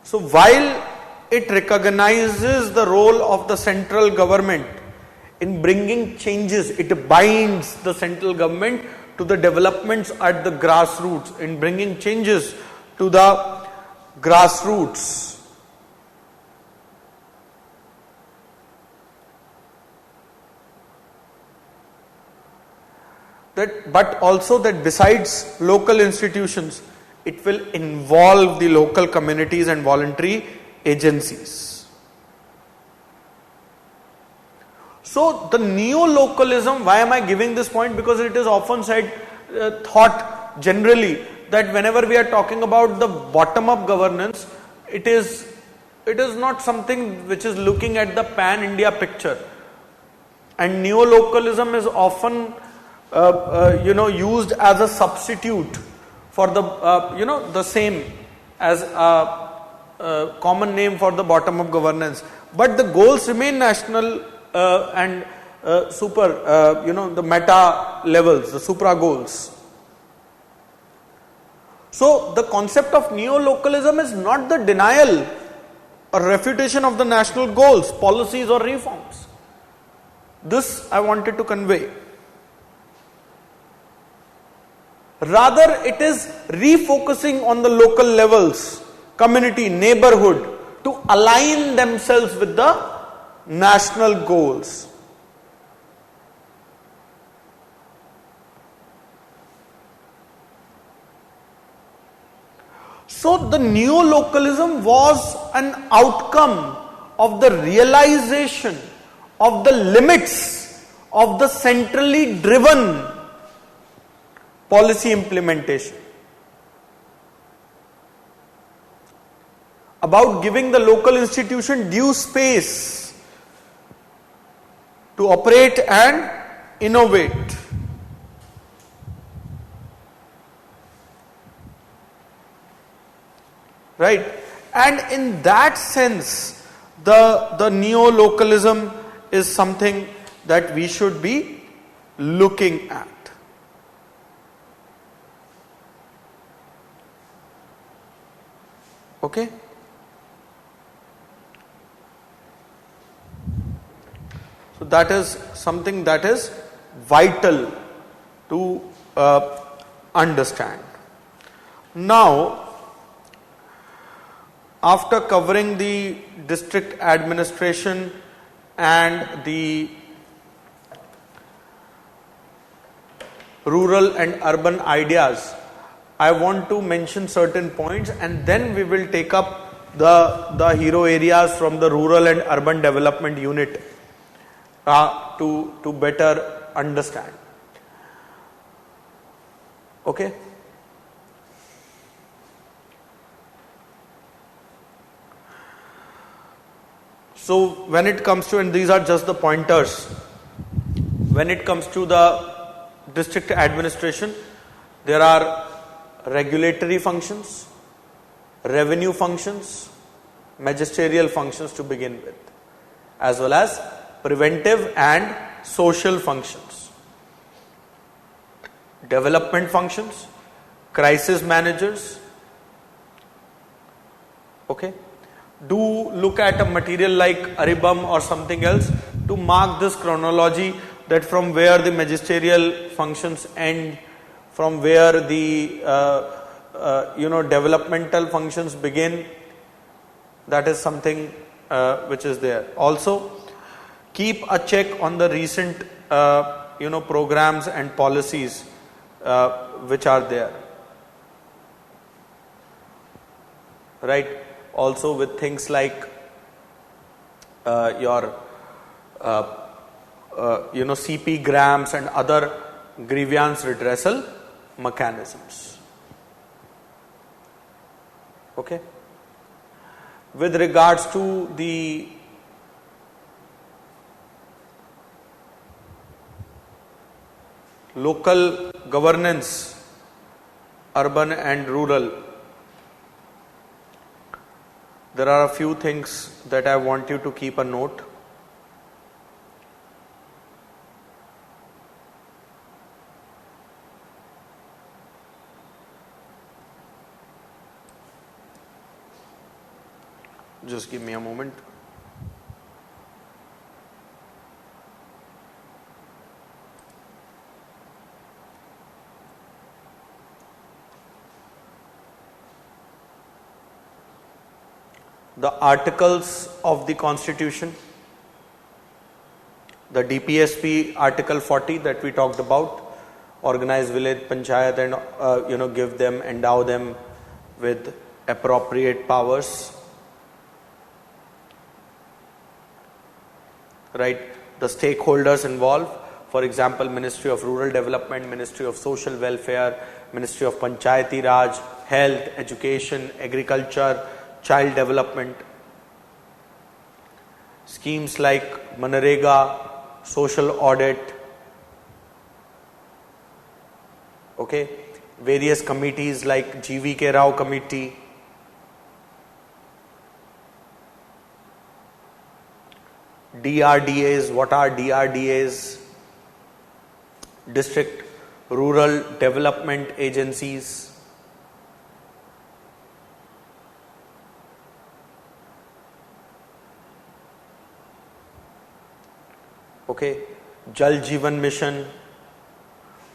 So while it recognizes the role of the central government in bringing changes, it binds the central government to the developments at the grassroots, in bringing changes to the grassroots. But also that besides local institutions, it will involve the local communities and voluntary agencies. So the neo-localism, why am I giving this point? Because it is often said, thought generally, that whenever we are talking about the bottom-up governance, it is not something which is looking at the pan-India picture. And neo-localism is often used as a substitute for the the same as a common name for the bottom-up governance. But the goals remain national and the meta levels, the supra goals. So the concept of neo-localism is not the denial or refutation of the national goals, policies or reforms. This I wanted to convey. Rather, it is refocusing on the local levels, community, neighborhood, to align themselves with the national goals. So the neo-localism was an outcome of the realization of the limits of the centrally driven policy implementation, about giving the local institution due space to operate and innovate. Right? And in that sense, the neo-localism is something that we should be looking at. Okay? So that is something that is vital to understand. Now, after covering the district administration and the rural and urban ideas, I want to mention certain points, and then we will take up the hero areas from the rural and urban development unit to better understand. Okay? So when it comes to, and these are just the pointers, when it comes to the district administration, there are regulatory functions, revenue functions, magisterial functions to begin with, as well as preventive and social functions, development functions, crisis managers. Okay? Do look at a material like Aribam or something else to mark this chronology, that from where the magisterial functions end, from where the developmental functions begin. That is something which is there. Also, keep a check on the recent programs and policies which are there. Right? Also with things like your CP grams and other grievance redressal mechanisms. Okay? With regards to the local governance, urban and rural, there are a few things that I want you to keep a note. Just give me a moment. The articles of the Constitution, the DPSP Article 40 that we talked about, organize village panchayat and give them, endow them with appropriate powers. Right? The stakeholders involved, for example, Ministry of Rural Development, Ministry of Social Welfare, Ministry of Panchayati Raj, Health, Education, Agriculture, Child Development. Schemes like Manrega, Social Audit. Okay? Various committees like GVK Rao Committee. DRDAs, what are DRDAs? District Rural Development Agencies. Okay, Jal Jeevan Mission.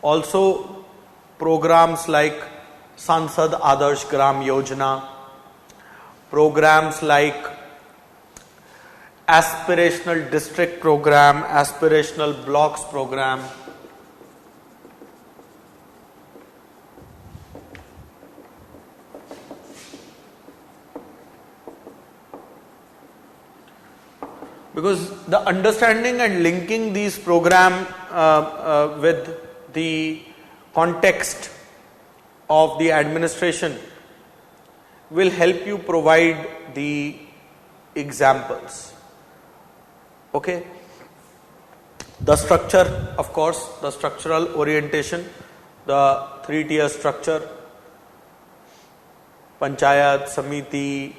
Also, programs like Sansad Adarsh Gram Yojana, programs like aspirational district program, aspirational blocks program, because the understanding and linking these program with the context of the administration will help you provide the examples. Okay. The structure, of course, the structural orientation, the 3-tier structure, Panchayat, Samiti,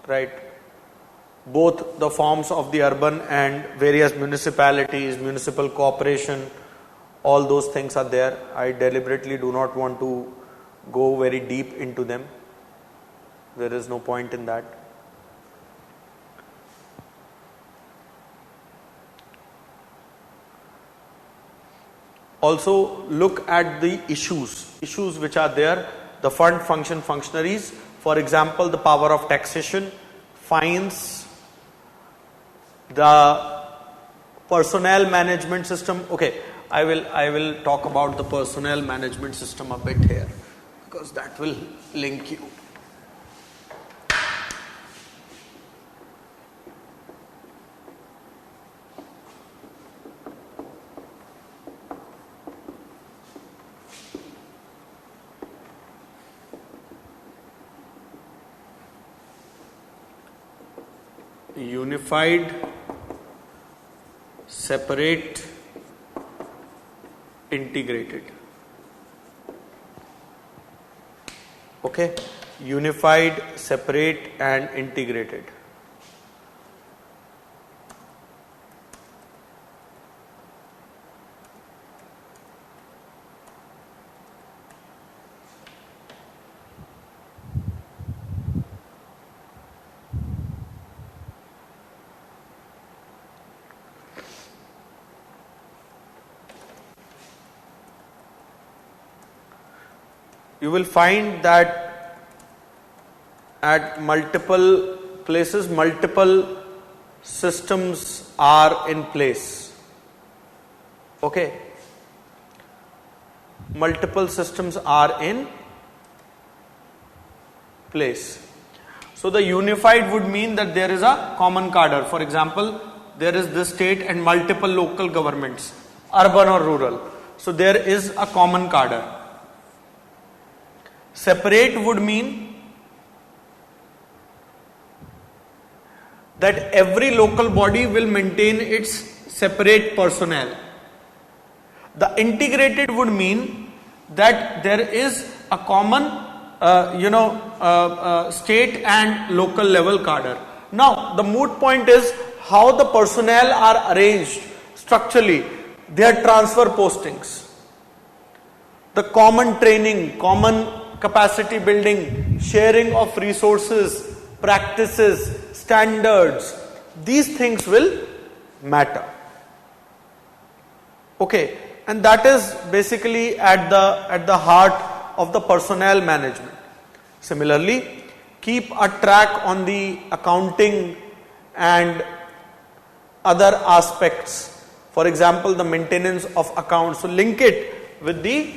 right? Both the forms of the urban and various municipalities, municipal corporation, all those things are there. I deliberately do not want to go very deep into them. There is no point in that. Also look at the issues which are there, the fund, function, functionaries. For example, the power of taxation, fines, the personnel management system. Okay, I will talk about the personnel management system a bit here because that will link you. Unified, separate, integrated. Okay, unified, separate and integrated. You will find that at multiple places, multiple systems are in place. Okay. Multiple systems are in place. So the unified would mean that there is a common cadre. For example, there is this state and multiple local governments, urban or rural. So there is a common cadre. Separate would mean that every local body will maintain its separate personnel. The integrated would mean that there is a common state and local level cadre. Now the moot point is how the personnel are arranged structurally. Their transfer postings, the common training, common capacity building, sharing of resources, practices, standards, these things will matter. Okay, and that is basically at the heart of the personnel management. Similarly, keep a track on the accounting and other aspects. For example, the maintenance of accounts. So link it with the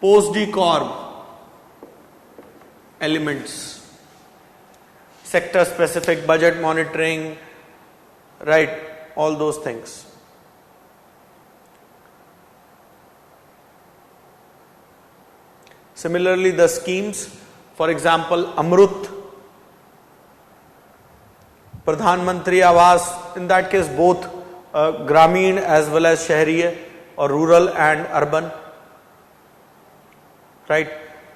post-decorp elements, sector specific budget monitoring, right, all those things. Similarly, the schemes, for example, Amrut, Pradhan Mantri Awas, in that case both Grameen as well as Shahriye or rural and urban. Right,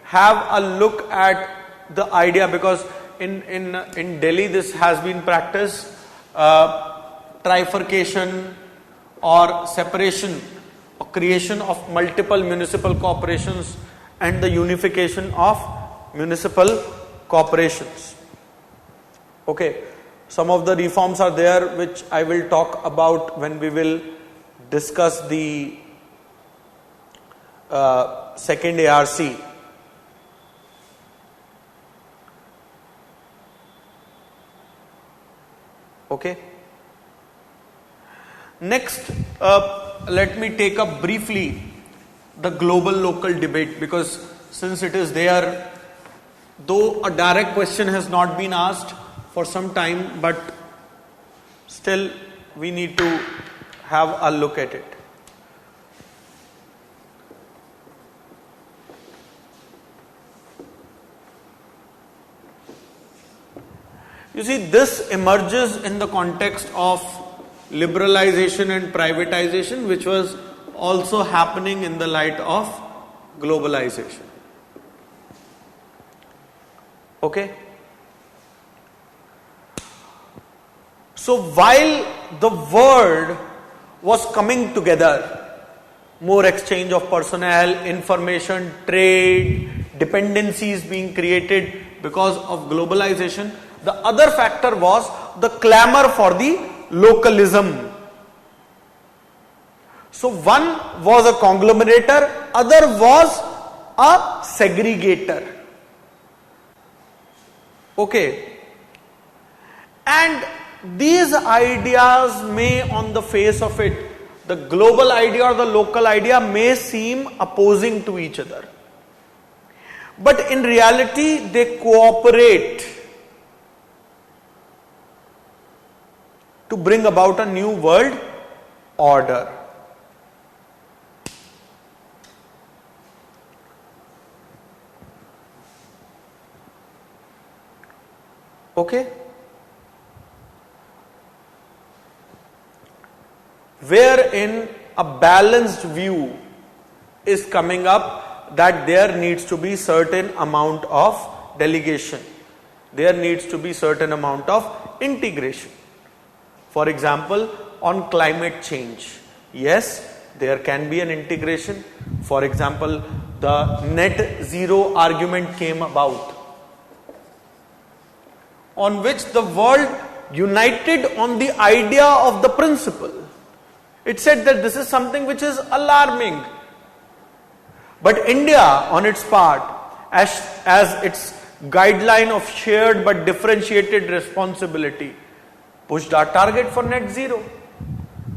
have a look at the idea, because in Delhi this has been practiced, trifurcation or separation or creation of multiple municipal corporations and the unification of municipal corporations. Okay, some of the reforms are there which I will talk about when we will discuss the second ARC. Okay. Next, let me take up briefly the global local debate, because since it is there, though a direct question has not been asked for some time, but still we need to have a look at it. You see, this emerges in the context of liberalization and privatization, which was also happening in the light of globalization. Okay? So while the world was coming together, more exchange of personnel, information, trade, dependencies being created because of globalization, the other factor was the clamor for the localism. So one was a conglomerator, other was a segregator. Okay. And these ideas may, on the face of it, the global idea or the local idea may seem opposing to each other. But in reality, they cooperate to bring about a new world order. Okay? Wherein a balanced view is coming up that there needs to be certain amount of delegation. There needs to be certain amount of integration. For example, on climate change, yes, there can be an integration. For example, the net zero argument came about, on which the world united on the idea of the principle. It said that this is something which is alarming. But India, on its part, as its guideline of shared but differentiated responsibility, pushed our target for net zero.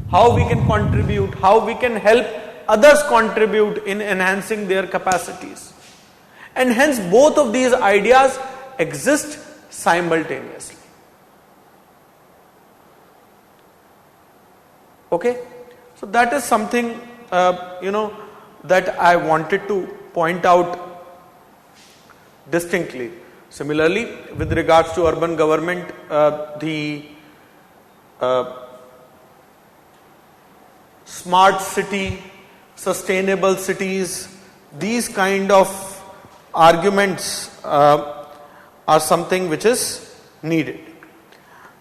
How we can contribute, how we can help others contribute in enhancing their capacities. And hence both of these ideas exist simultaneously. Okay? So that is something, that I wanted to point out distinctly. Similarly, with regards to urban government, the smart city, sustainable cities, these kind of arguments are something which is needed.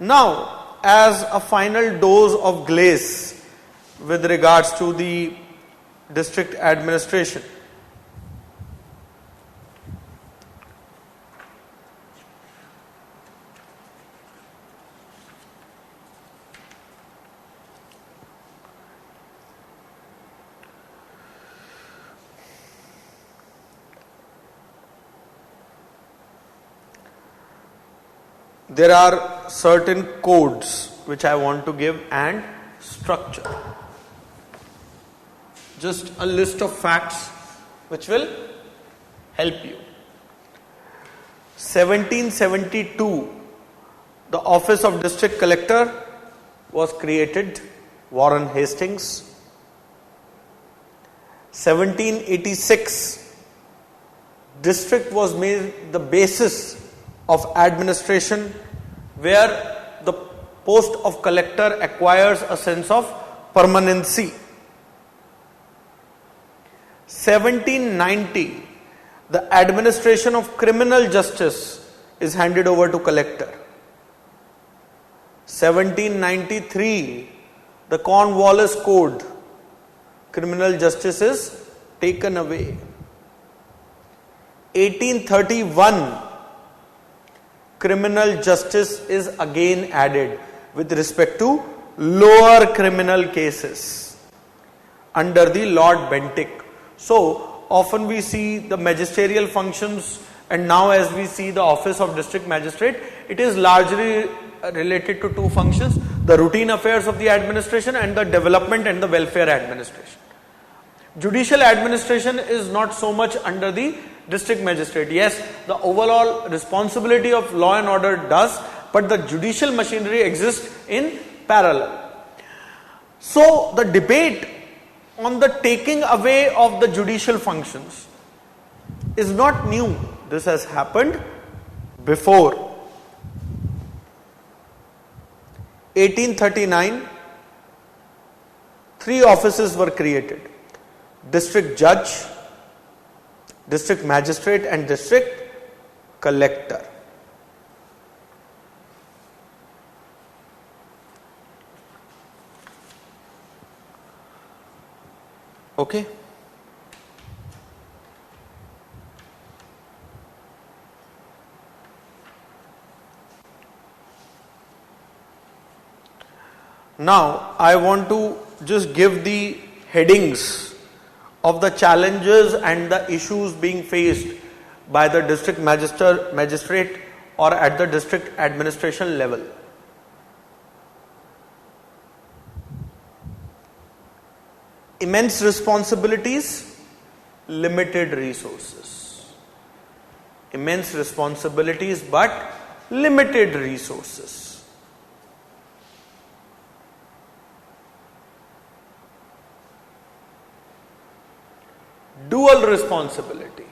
Now, as a final dose of glace with regards to the district administration, there are certain codes which I want to give and structure. Just a list of facts which will help you. 1772, the office of district collector was created, Warren Hastings. 1786, district was made the basis of administration, where the post of collector acquires a sense of permanency. 1790, the administration of criminal justice is handed over to collector. 1793, the Cornwallis Code, criminal justice is taken away. 1831, criminal justice is again added with respect to lower criminal cases. under the Lord Bentinck. So often we see the magisterial functions, and now as we see the office of district magistrate, it is largely related to two functions: the routine affairs of the administration and the development and the welfare administration. Judicial administration is not so much under the district magistrate. Yes, the overall responsibility of law and order does, but the judicial machinery exists in parallel. So the debate on the taking away of the judicial functions is not new. This has happened before. 1839, 3 offices were created: district judge, district magistrate and district collector. Okay. Now I want to just give the headings of the challenges and the issues being faced by the district magistrate or at the district administration level. Immense responsibilities, limited resources. Immense responsibilities but limited resources. Dual responsibility.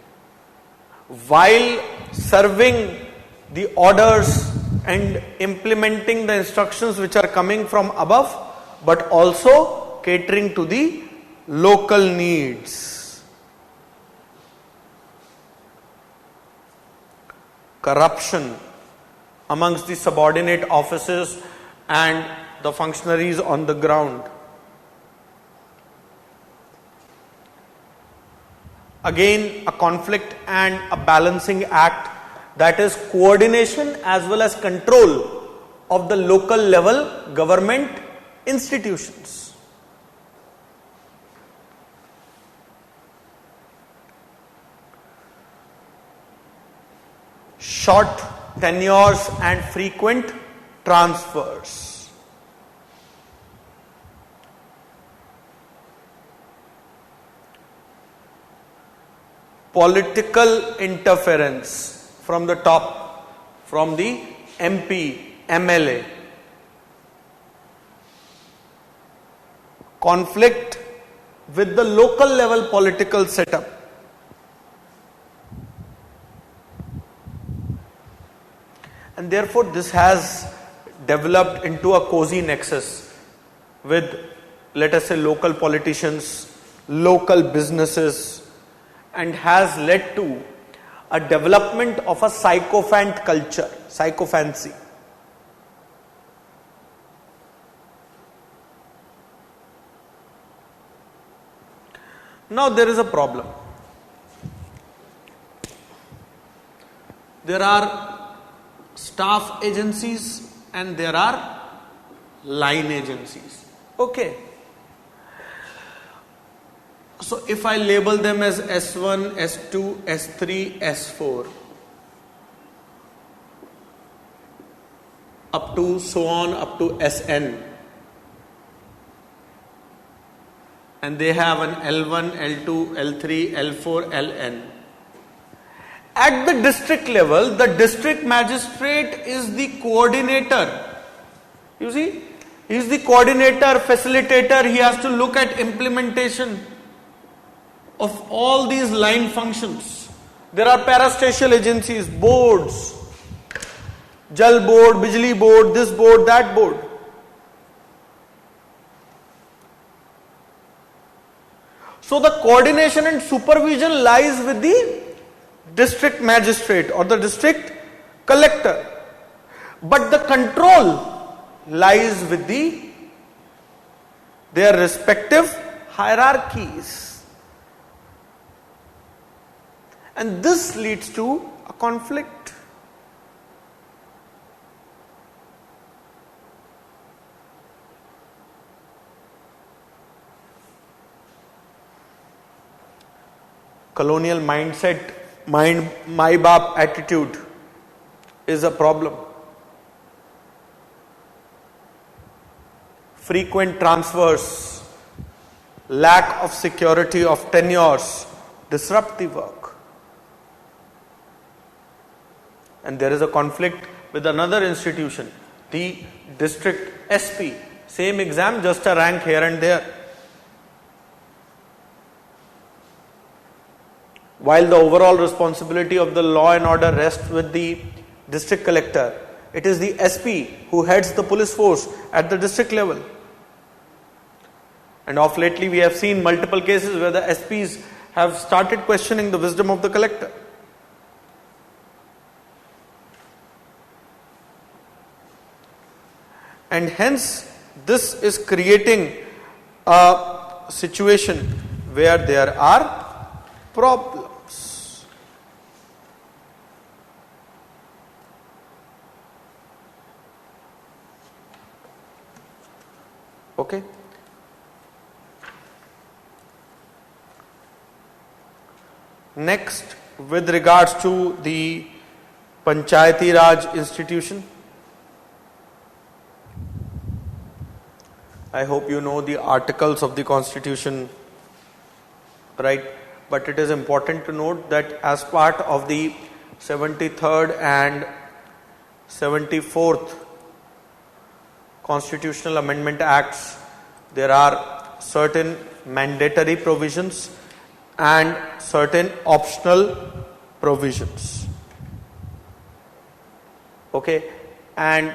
While serving the orders and implementing the instructions which are coming from above, but also catering to the local needs. Corruption amongst the subordinate officers and the functionaries on the ground. Again, a conflict and a balancing act, that is coordination as well as control of the local level government institutions. Short tenures and frequent transfers. Political interference from the top, from the MP, MLA. Conflict with the local level political setup. And therefore this has developed into a cozy nexus with, let us say, local politicians, local businesses, and has led to a development of a sycophant culture, sycophancy. Now there is a problem. There are staff agencies and there are line agencies. Okay. So if I label them as S1, S2, S3, S4, up to so on up to Sn, and they have an L1, L2, L3, L4, Ln. At the district level, the district magistrate is the coordinator. You see, he is the coordinator, facilitator. He has to look at implementation of all these line functions. There are parastatal agencies, boards, Jal board, Bijli board, this board, that board. So the coordination and supervision lies with the district magistrate or the district collector. But the control lies with their respective hierarchies. And this leads to a conflict. colonial mindset, my baap attitude is a problem. Frequent transfers, lack of security of tenures disrupt the work. And there is a conflict with another institution, the district SP. Same exam, just a rank here and there. While the overall responsibility of the law and order rests with the district collector, it is the SP who heads the police force at the district level. And of lately we have seen multiple cases where the SPs have started questioning the wisdom of the collector. And hence this is creating a situation where there are problems. Okay. Next, with regards to the Panchayati Raj institution, I hope you know the articles of the constitution, right? But it is important to note that as part of the 73rd and 74th Constitutional Amendment Acts, there are certain mandatory provisions and certain optional provisions. Okay, and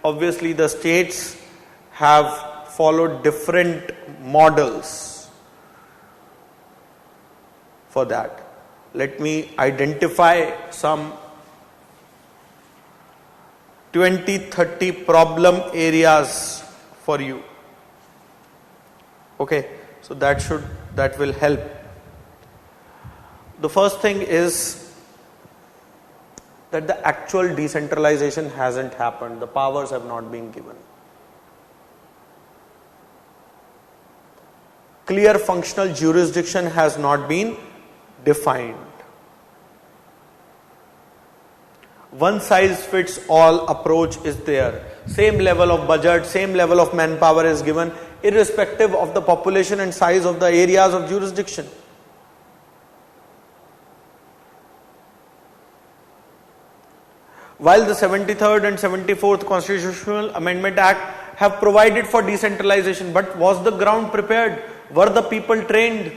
obviously the states have followed different models for that. Let me identify some 20-30 problem areas for you. Okay, so that will help. The first thing is that the actual decentralization hasn't happened. The powers have not been given. Clear functional jurisdiction has not been defined. One size fits all approach is there. Same level of budget, same level of manpower is given, irrespective of the population and size of the areas of jurisdiction. While the 73rd and 74th Constitutional Amendment Act have provided for decentralization, but was the ground prepared? Were the people trained?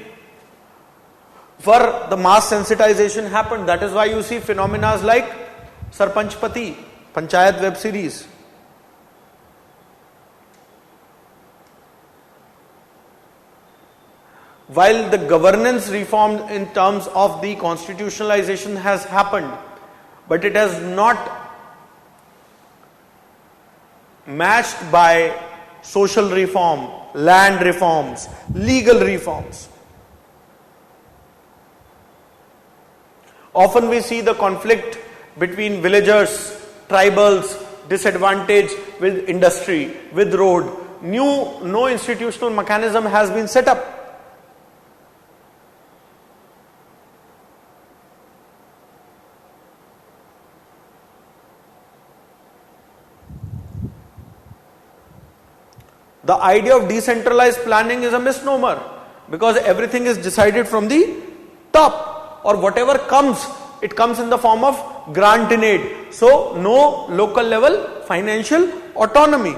Were the mass sensitization happened? That is why you see phenomena like Sarpanch Pati, Panchayat web series. While the governance reform in terms of the constitutionalization has happened, but it has not matched by social reform, land reforms, legal reforms. Often we see the conflict between villagers, tribals, disadvantaged with industry, with road. No institutional mechanism has been set up. The idea of decentralized planning is a misnomer because everything is decided from the top, or whatever comes, it comes in the form of grant in aid. So, no local level financial autonomy.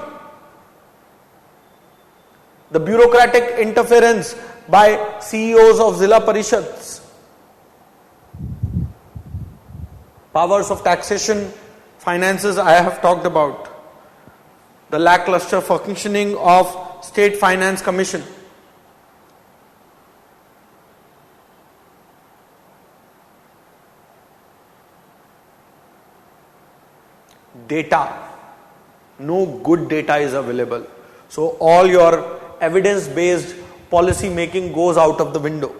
The bureaucratic interference by CEOs of Zilla Parishads. Powers of taxation, finances I have talked about. The lackluster functioning of State Finance Commission. Data. No good data is available. So all your evidence-based policy making goes out of the window.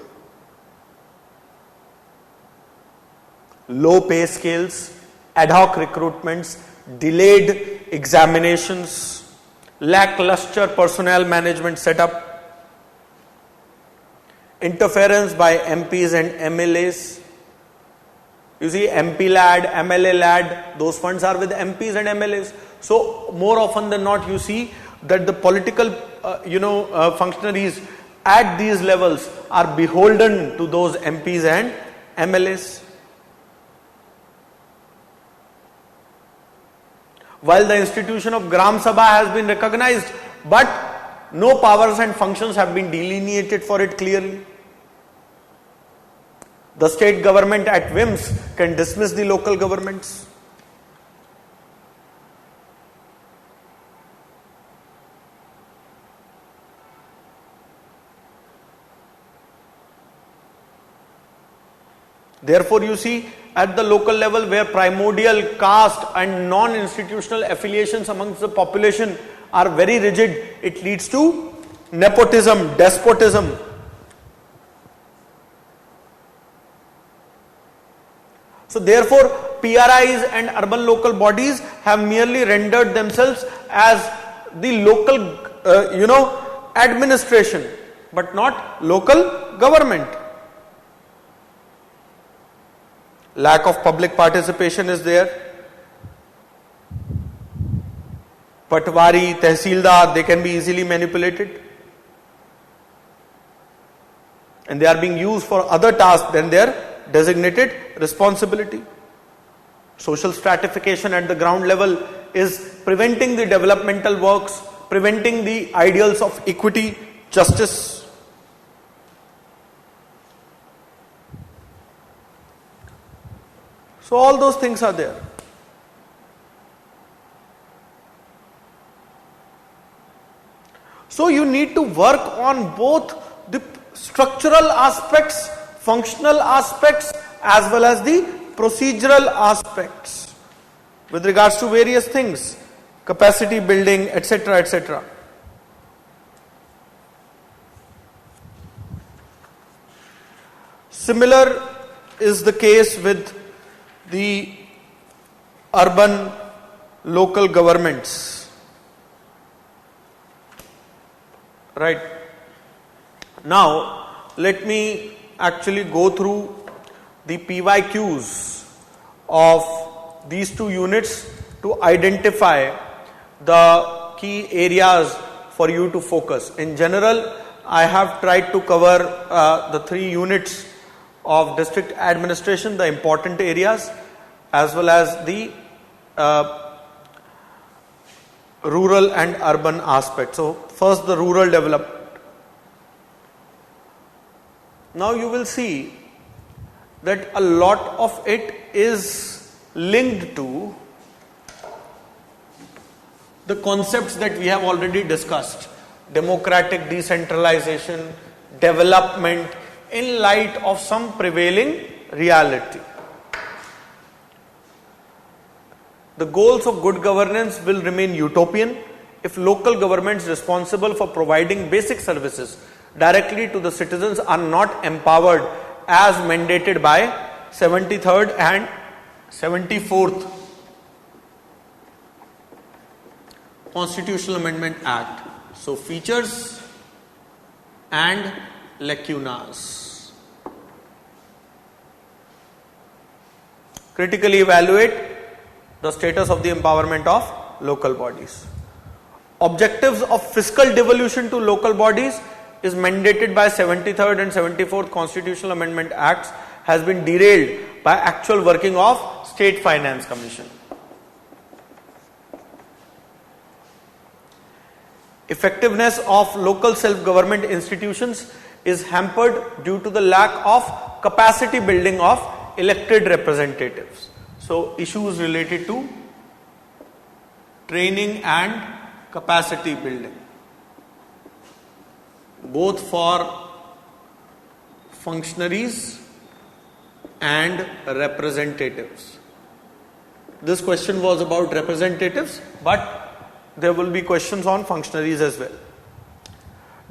Low pay scales, ad hoc recruitments, delayed examinations, lackluster personnel management setup, interference by MPs and MLAs. You see, MP lad, MLA lad, those funds are with MPs and MLAs. So more often than not, you see that the political, functionaries at these levels are beholden to those MPs and MLAs. While the institution of Gram Sabha has been recognized, but no powers and functions have been delineated for it clearly. The state government at whims can dismiss the local governments. Therefore, you see, at the local level where primordial caste and non-institutional affiliations amongst the population are very rigid, it leads to nepotism, despotism. So therefore, PRIs and urban local bodies have merely rendered themselves as the local, administration, but not local government. Lack of public participation is there. Patwari, Tehsildar, they can be easily manipulated. And they are being used for other tasks than their designated responsibility. Social stratification at the ground level is preventing the developmental works, preventing the ideals of equity, justice. So all those things are there. So you need to work on both the structural aspects, functional aspects, as well as the procedural aspects with regards to various things, capacity building, etc., etc. Similar is the case with the urban local governments. Right. Now, let me actually go through the PYQs of these two units to identify the key areas for you to focus. In general, I have tried to cover the 3 units of district administration, the important areas, as well as the rural and urban aspect. So first, the rural development. Now you will see that a lot of it is linked to the concepts that we have already discussed: democratic decentralization, development, in light of some prevailing reality. The goals of good governance will remain utopian if local governments responsible for providing basic services directly to the citizens are not empowered as mandated by 73rd and 74th Constitutional Amendment Act. So features and lacunas. Critically evaluate the status of the empowerment of local bodies. Objectives of fiscal devolution to local bodies is mandated by 73rd and 74th Constitutional Amendment Acts has been derailed by actual working of State Finance Commission. Effectiveness of local self-government institutions is hampered due to the lack of capacity building of elected representatives. So issues related to training and capacity building, both for functionaries and representatives. This question was about representatives, but there will be questions on functionaries as well.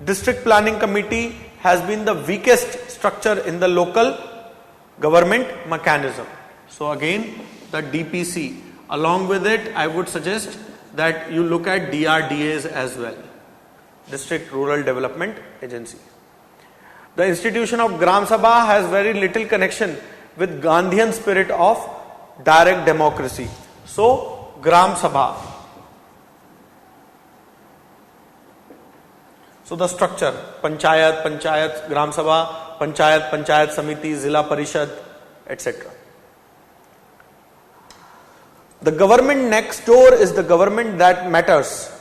District Planning Committee has been the weakest structure in the local government mechanism. So again, the DPC, along with it, I would suggest that you look at DRDAs as well, District Rural Development Agency. The institution of Gram Sabha has very little connection with Gandhian spirit of direct democracy. So, Gram Sabha. So, the structure, Panchayat, Gram Sabha, Panchayat Samiti, Zilla Parishad, etc. The government next door is the government that matters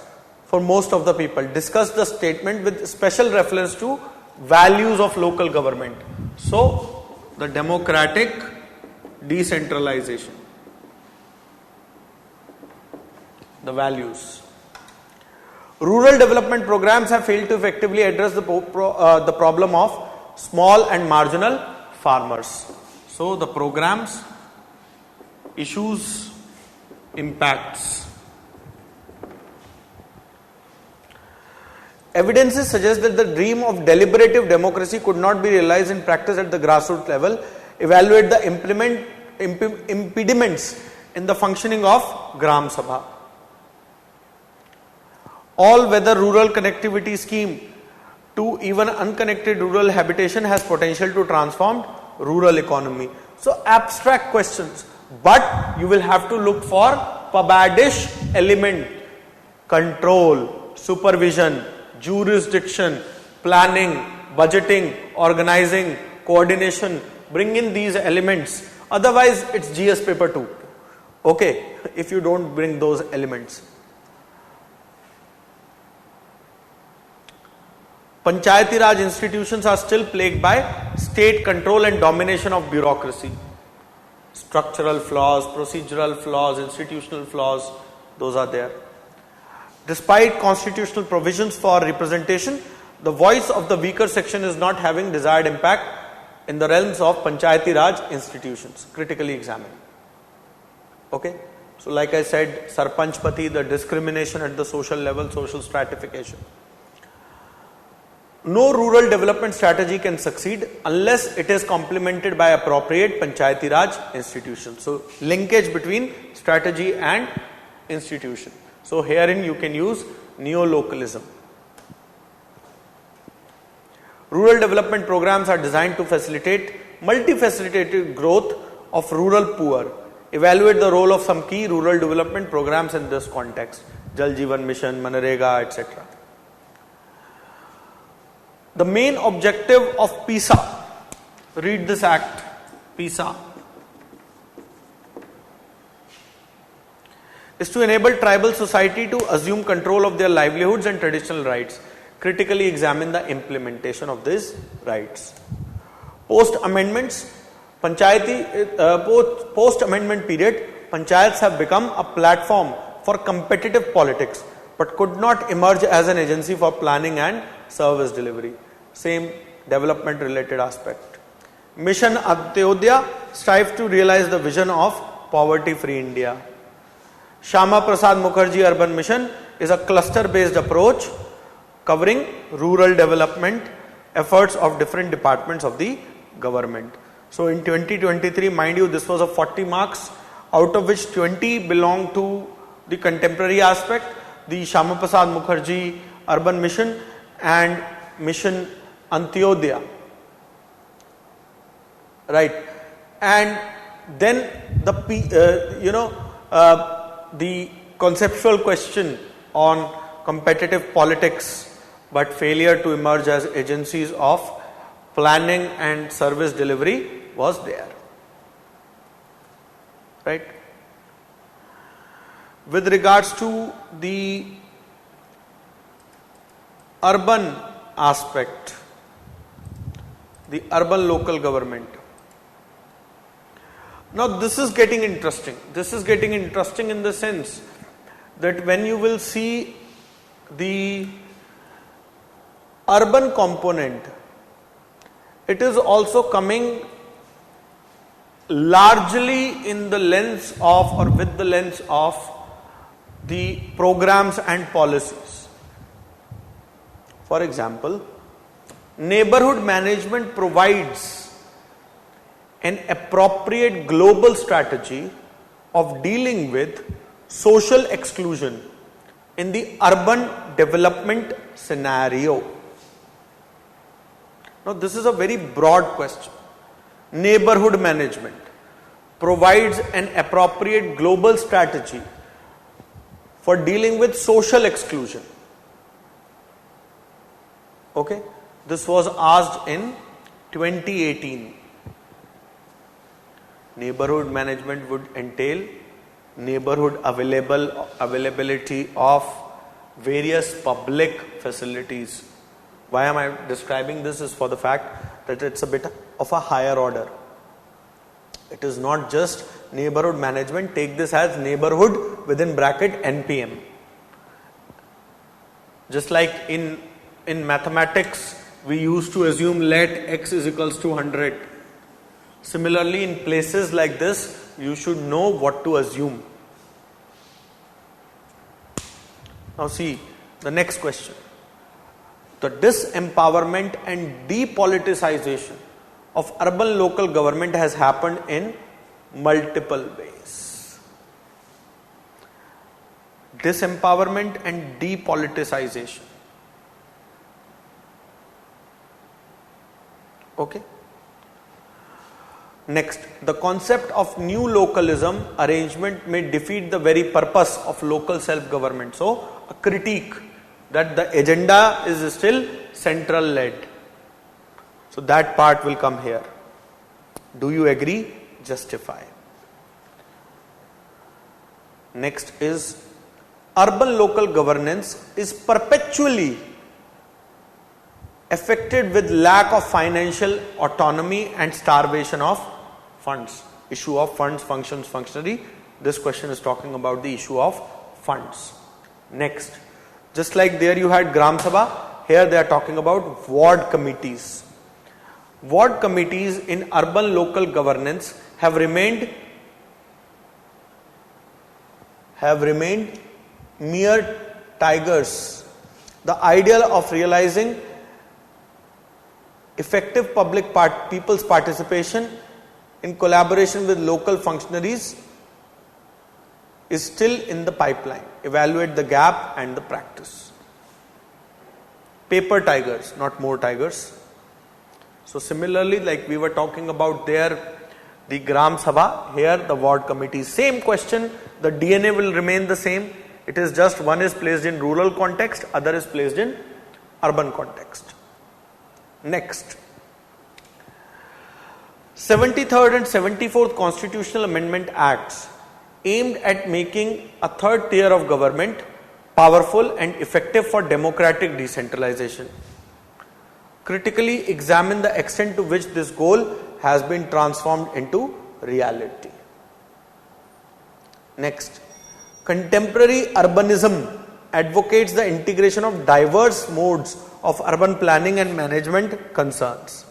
for most of the people. Discuss the statement with special reference to values of local government. So, the democratic decentralization. The values. Rural development programs have failed to effectively address the problem of small and marginal farmers. So, the programs, issues, impacts. Evidences suggest that the dream of deliberative democracy could not be realized in practice at the grassroots level. Evaluate the impediments in the functioning of Gram Sabha. All weather rural connectivity scheme to even unconnected rural habitation has potential to transform rural economy. So abstract questions, but you will have to look for PABADish element, control, supervision, jurisdiction, planning, budgeting, organizing, coordination. Bring in these elements. Otherwise, it's GS paper 2. Okay, if you don't bring those elements. Panchayati Raj institutions are still plagued by state control and domination of bureaucracy. Structural flaws, procedural flaws, institutional flaws, those are there. Despite constitutional provisions for representation, the voice of the weaker section is not having desired impact in the realms of Panchayati Raj institutions. Critically examine. Okay? So like I said, Sarpanchpati, the discrimination at the social level, social stratification. No rural development strategy can succeed unless it is complemented by appropriate Panchayati Raj institutions. So, linkage between strategy and institution. So, herein you can use neo-localism. Rural development programs are designed to facilitate multifaceted growth of rural poor. Evaluate the role of some key rural development programs in this context. Jal Jeevan Mission, Manrega, etc. The main objective of PISA, read this act, PISA, is to enable tribal society to assume control of their livelihoods and traditional rights. Critically examine the implementation of these rights. Post-amendments, post-amendment period, panchayats have become a platform for competitive politics, but could not emerge as an agency for planning and service delivery. Same development related aspect. Mission Antyodaya strives to realize the vision of poverty free India. Shyama Prasad Mukherjee Urban Mission is a cluster based approach covering rural development efforts of different departments of the government. So in 2023, mind you, this was of 40 marks, out of which 20 belong to the contemporary aspect, the Shyama Prasad Mukherjee Urban Mission and Mission Antyodaya, right? And then the conceptual question on competitive politics, but failure to emerge as agencies of planning and service delivery was there, right? With regards to the urban aspect, the urban local government. Now this is getting interesting. This is getting interesting in the sense that when you will see the urban component, it is also coming largely in the lens of or with the lens of the programs and policies. For example, neighborhood management provides an appropriate global strategy of dealing with social exclusion in the urban development scenario. Now this is a very broad question. Neighborhood management provides an appropriate global strategy for dealing with social exclusion. Okay, this was asked in 2018. Neighborhood management would entail neighborhood availability of various public facilities. Why am I describing this? Is for the fact that it's a bit of a higher order. It is not just neighborhood management. Take this as neighborhood within bracket NPM. Just like in mathematics, we used to assume let x is equals to 100. Similarly, in places like this, you should know what to assume. Now see the next question. The disempowerment and depoliticization of urban local government has happened in multiple ways. Disempowerment and depoliticization. Okay. Next, the concept of new localism arrangement may defeat the very purpose of local self-government. So, a critique that the agenda is still central led. So, that part will come here. Do you agree? Justify. Next is urban local governance is perpetually affected with lack of financial autonomy and starvation of funds. Issue of funds, functions, functionary. This question is talking about the issue of funds. Next, just like there you had Gram Sabha, here they are talking about ward committees. Ward committees in urban local governance have remained mere tigers. The ideal of realizing effective people's participation in collaboration with local functionaries is still in the pipeline. Evaluate the gap and the practice. Paper tigers, not more tigers. So similarly, like we were talking about there, the Gram Sabha, here the ward committees. Same question, the DNA will remain the same. It is just one is placed in rural context, other is placed in urban context. Next, 73rd and 74th Constitutional Amendment Acts aimed at making a third tier of government powerful and effective for democratic decentralization. Critically examine the extent to which this goal has been transformed into reality. Next, contemporary urbanism advocates the integration of diverse modes of urban planning and management concerns.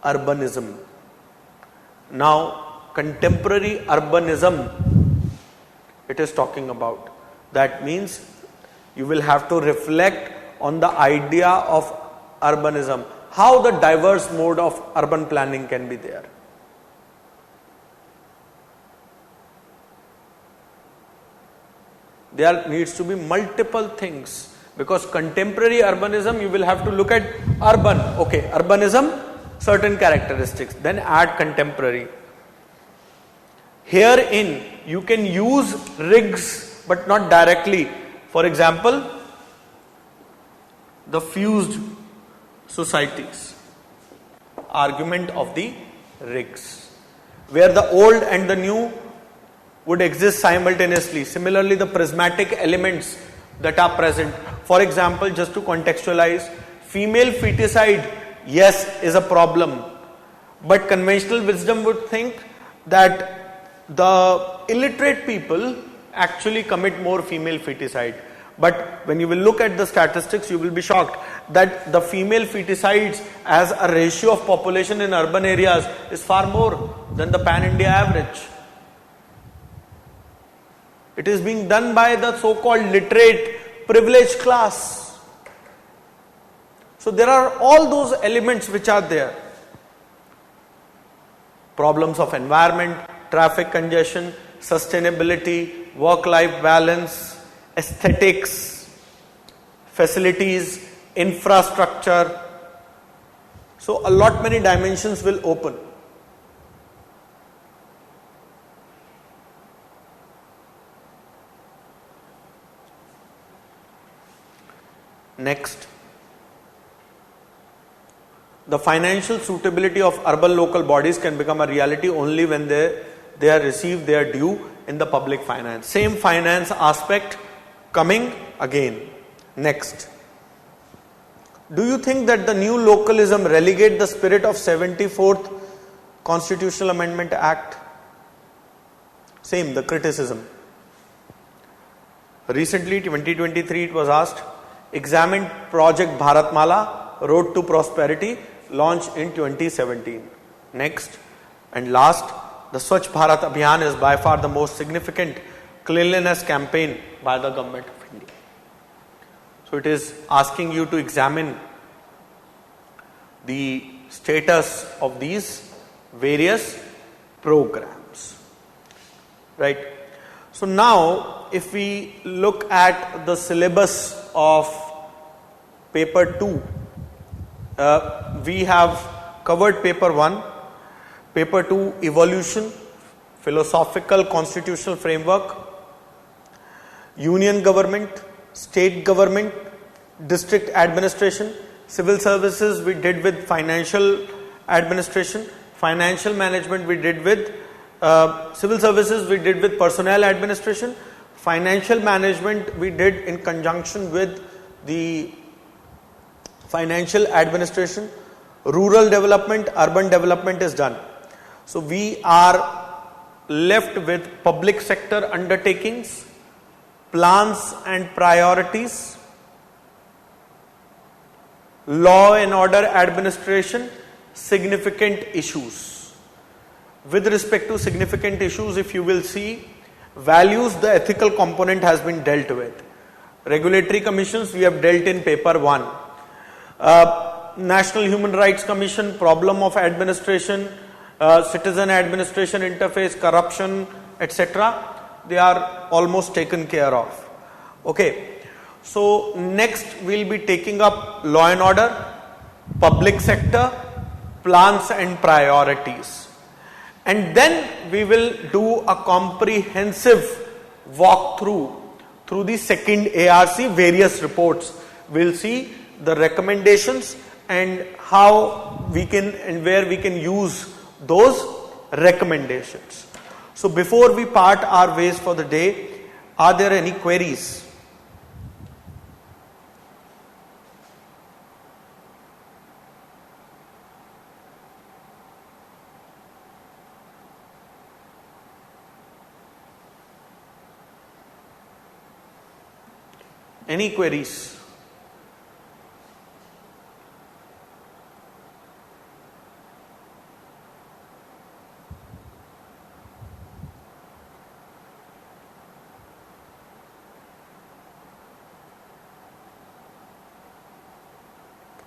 Urbanism. Now, contemporary urbanism, it is talking about. That means you will have to reflect on the idea of urbanism. How the diverse mode of urban planning can be there. There needs to be multiple things, because contemporary urbanism, you will have to look at urban. Okay, urbanism, certain characteristics, then add contemporary. Herein, you can use rigs, but not directly. For example, the fused societies, argument of the rigs, where the old and the new would exist simultaneously. Similarly, the prismatic elements that are present. For example, just to contextualize, female feticide, yes, is a problem. But conventional wisdom would think that the illiterate people actually commit more female feticide. But when you will look at the statistics, you will be shocked that the female feticides as a ratio of population in urban areas is far more than the pan-India average. It is being done by the so-called literate, privileged class. So there are all those elements which are there. Problems of environment, traffic congestion, sustainability, work-life balance, aesthetics, facilities, infrastructure. So a lot many dimensions will open. Next, the financial suitability of urban local bodies can become a reality only when they are received their due in the public finance. Same finance aspect coming again. Next, do you think that the new localism relegate the spirit of 74th Constitutional Amendment Act? Same, the criticism. Recently, 2023, it was asked, examine Project Bharatmala, Road to Prosperity, launched in 2017. Next and last, the Swachh Bharat Abhiyan is by far the most significant cleanliness campaign by the government of India. So it is asking you to examine the status of these various programs. Right. So now, if we look at the syllabus of paper 2, we have covered paper 1, paper 2 evolution, philosophical constitutional framework, union government, state government, district administration, civil services we did with financial administration, financial management we did with civil services we did with personnel administration, financial management we did in conjunction with the financial administration, rural development, urban development is done. So we are left with public sector undertakings, plans and priorities, law and order administration, significant issues. With respect to significant issues, if you will see, values, the ethical component has been dealt with. Regulatory commissions we have dealt in paper 1. National Human Rights Commission, problem of administration, citizen administration interface, corruption, etc. They are almost taken care of. Okay. So next we will be taking up law and order, public sector, plans and priorities. And then we will do a comprehensive walkthrough through the second ARC, various reports. We will see the recommendations and how we can and where we can use those recommendations. So before we part our ways for the day, are there any queries? Any queries?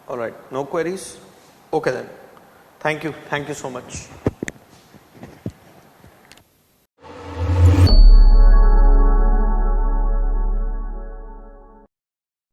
All right, no queries? Okay then. Thank you so much.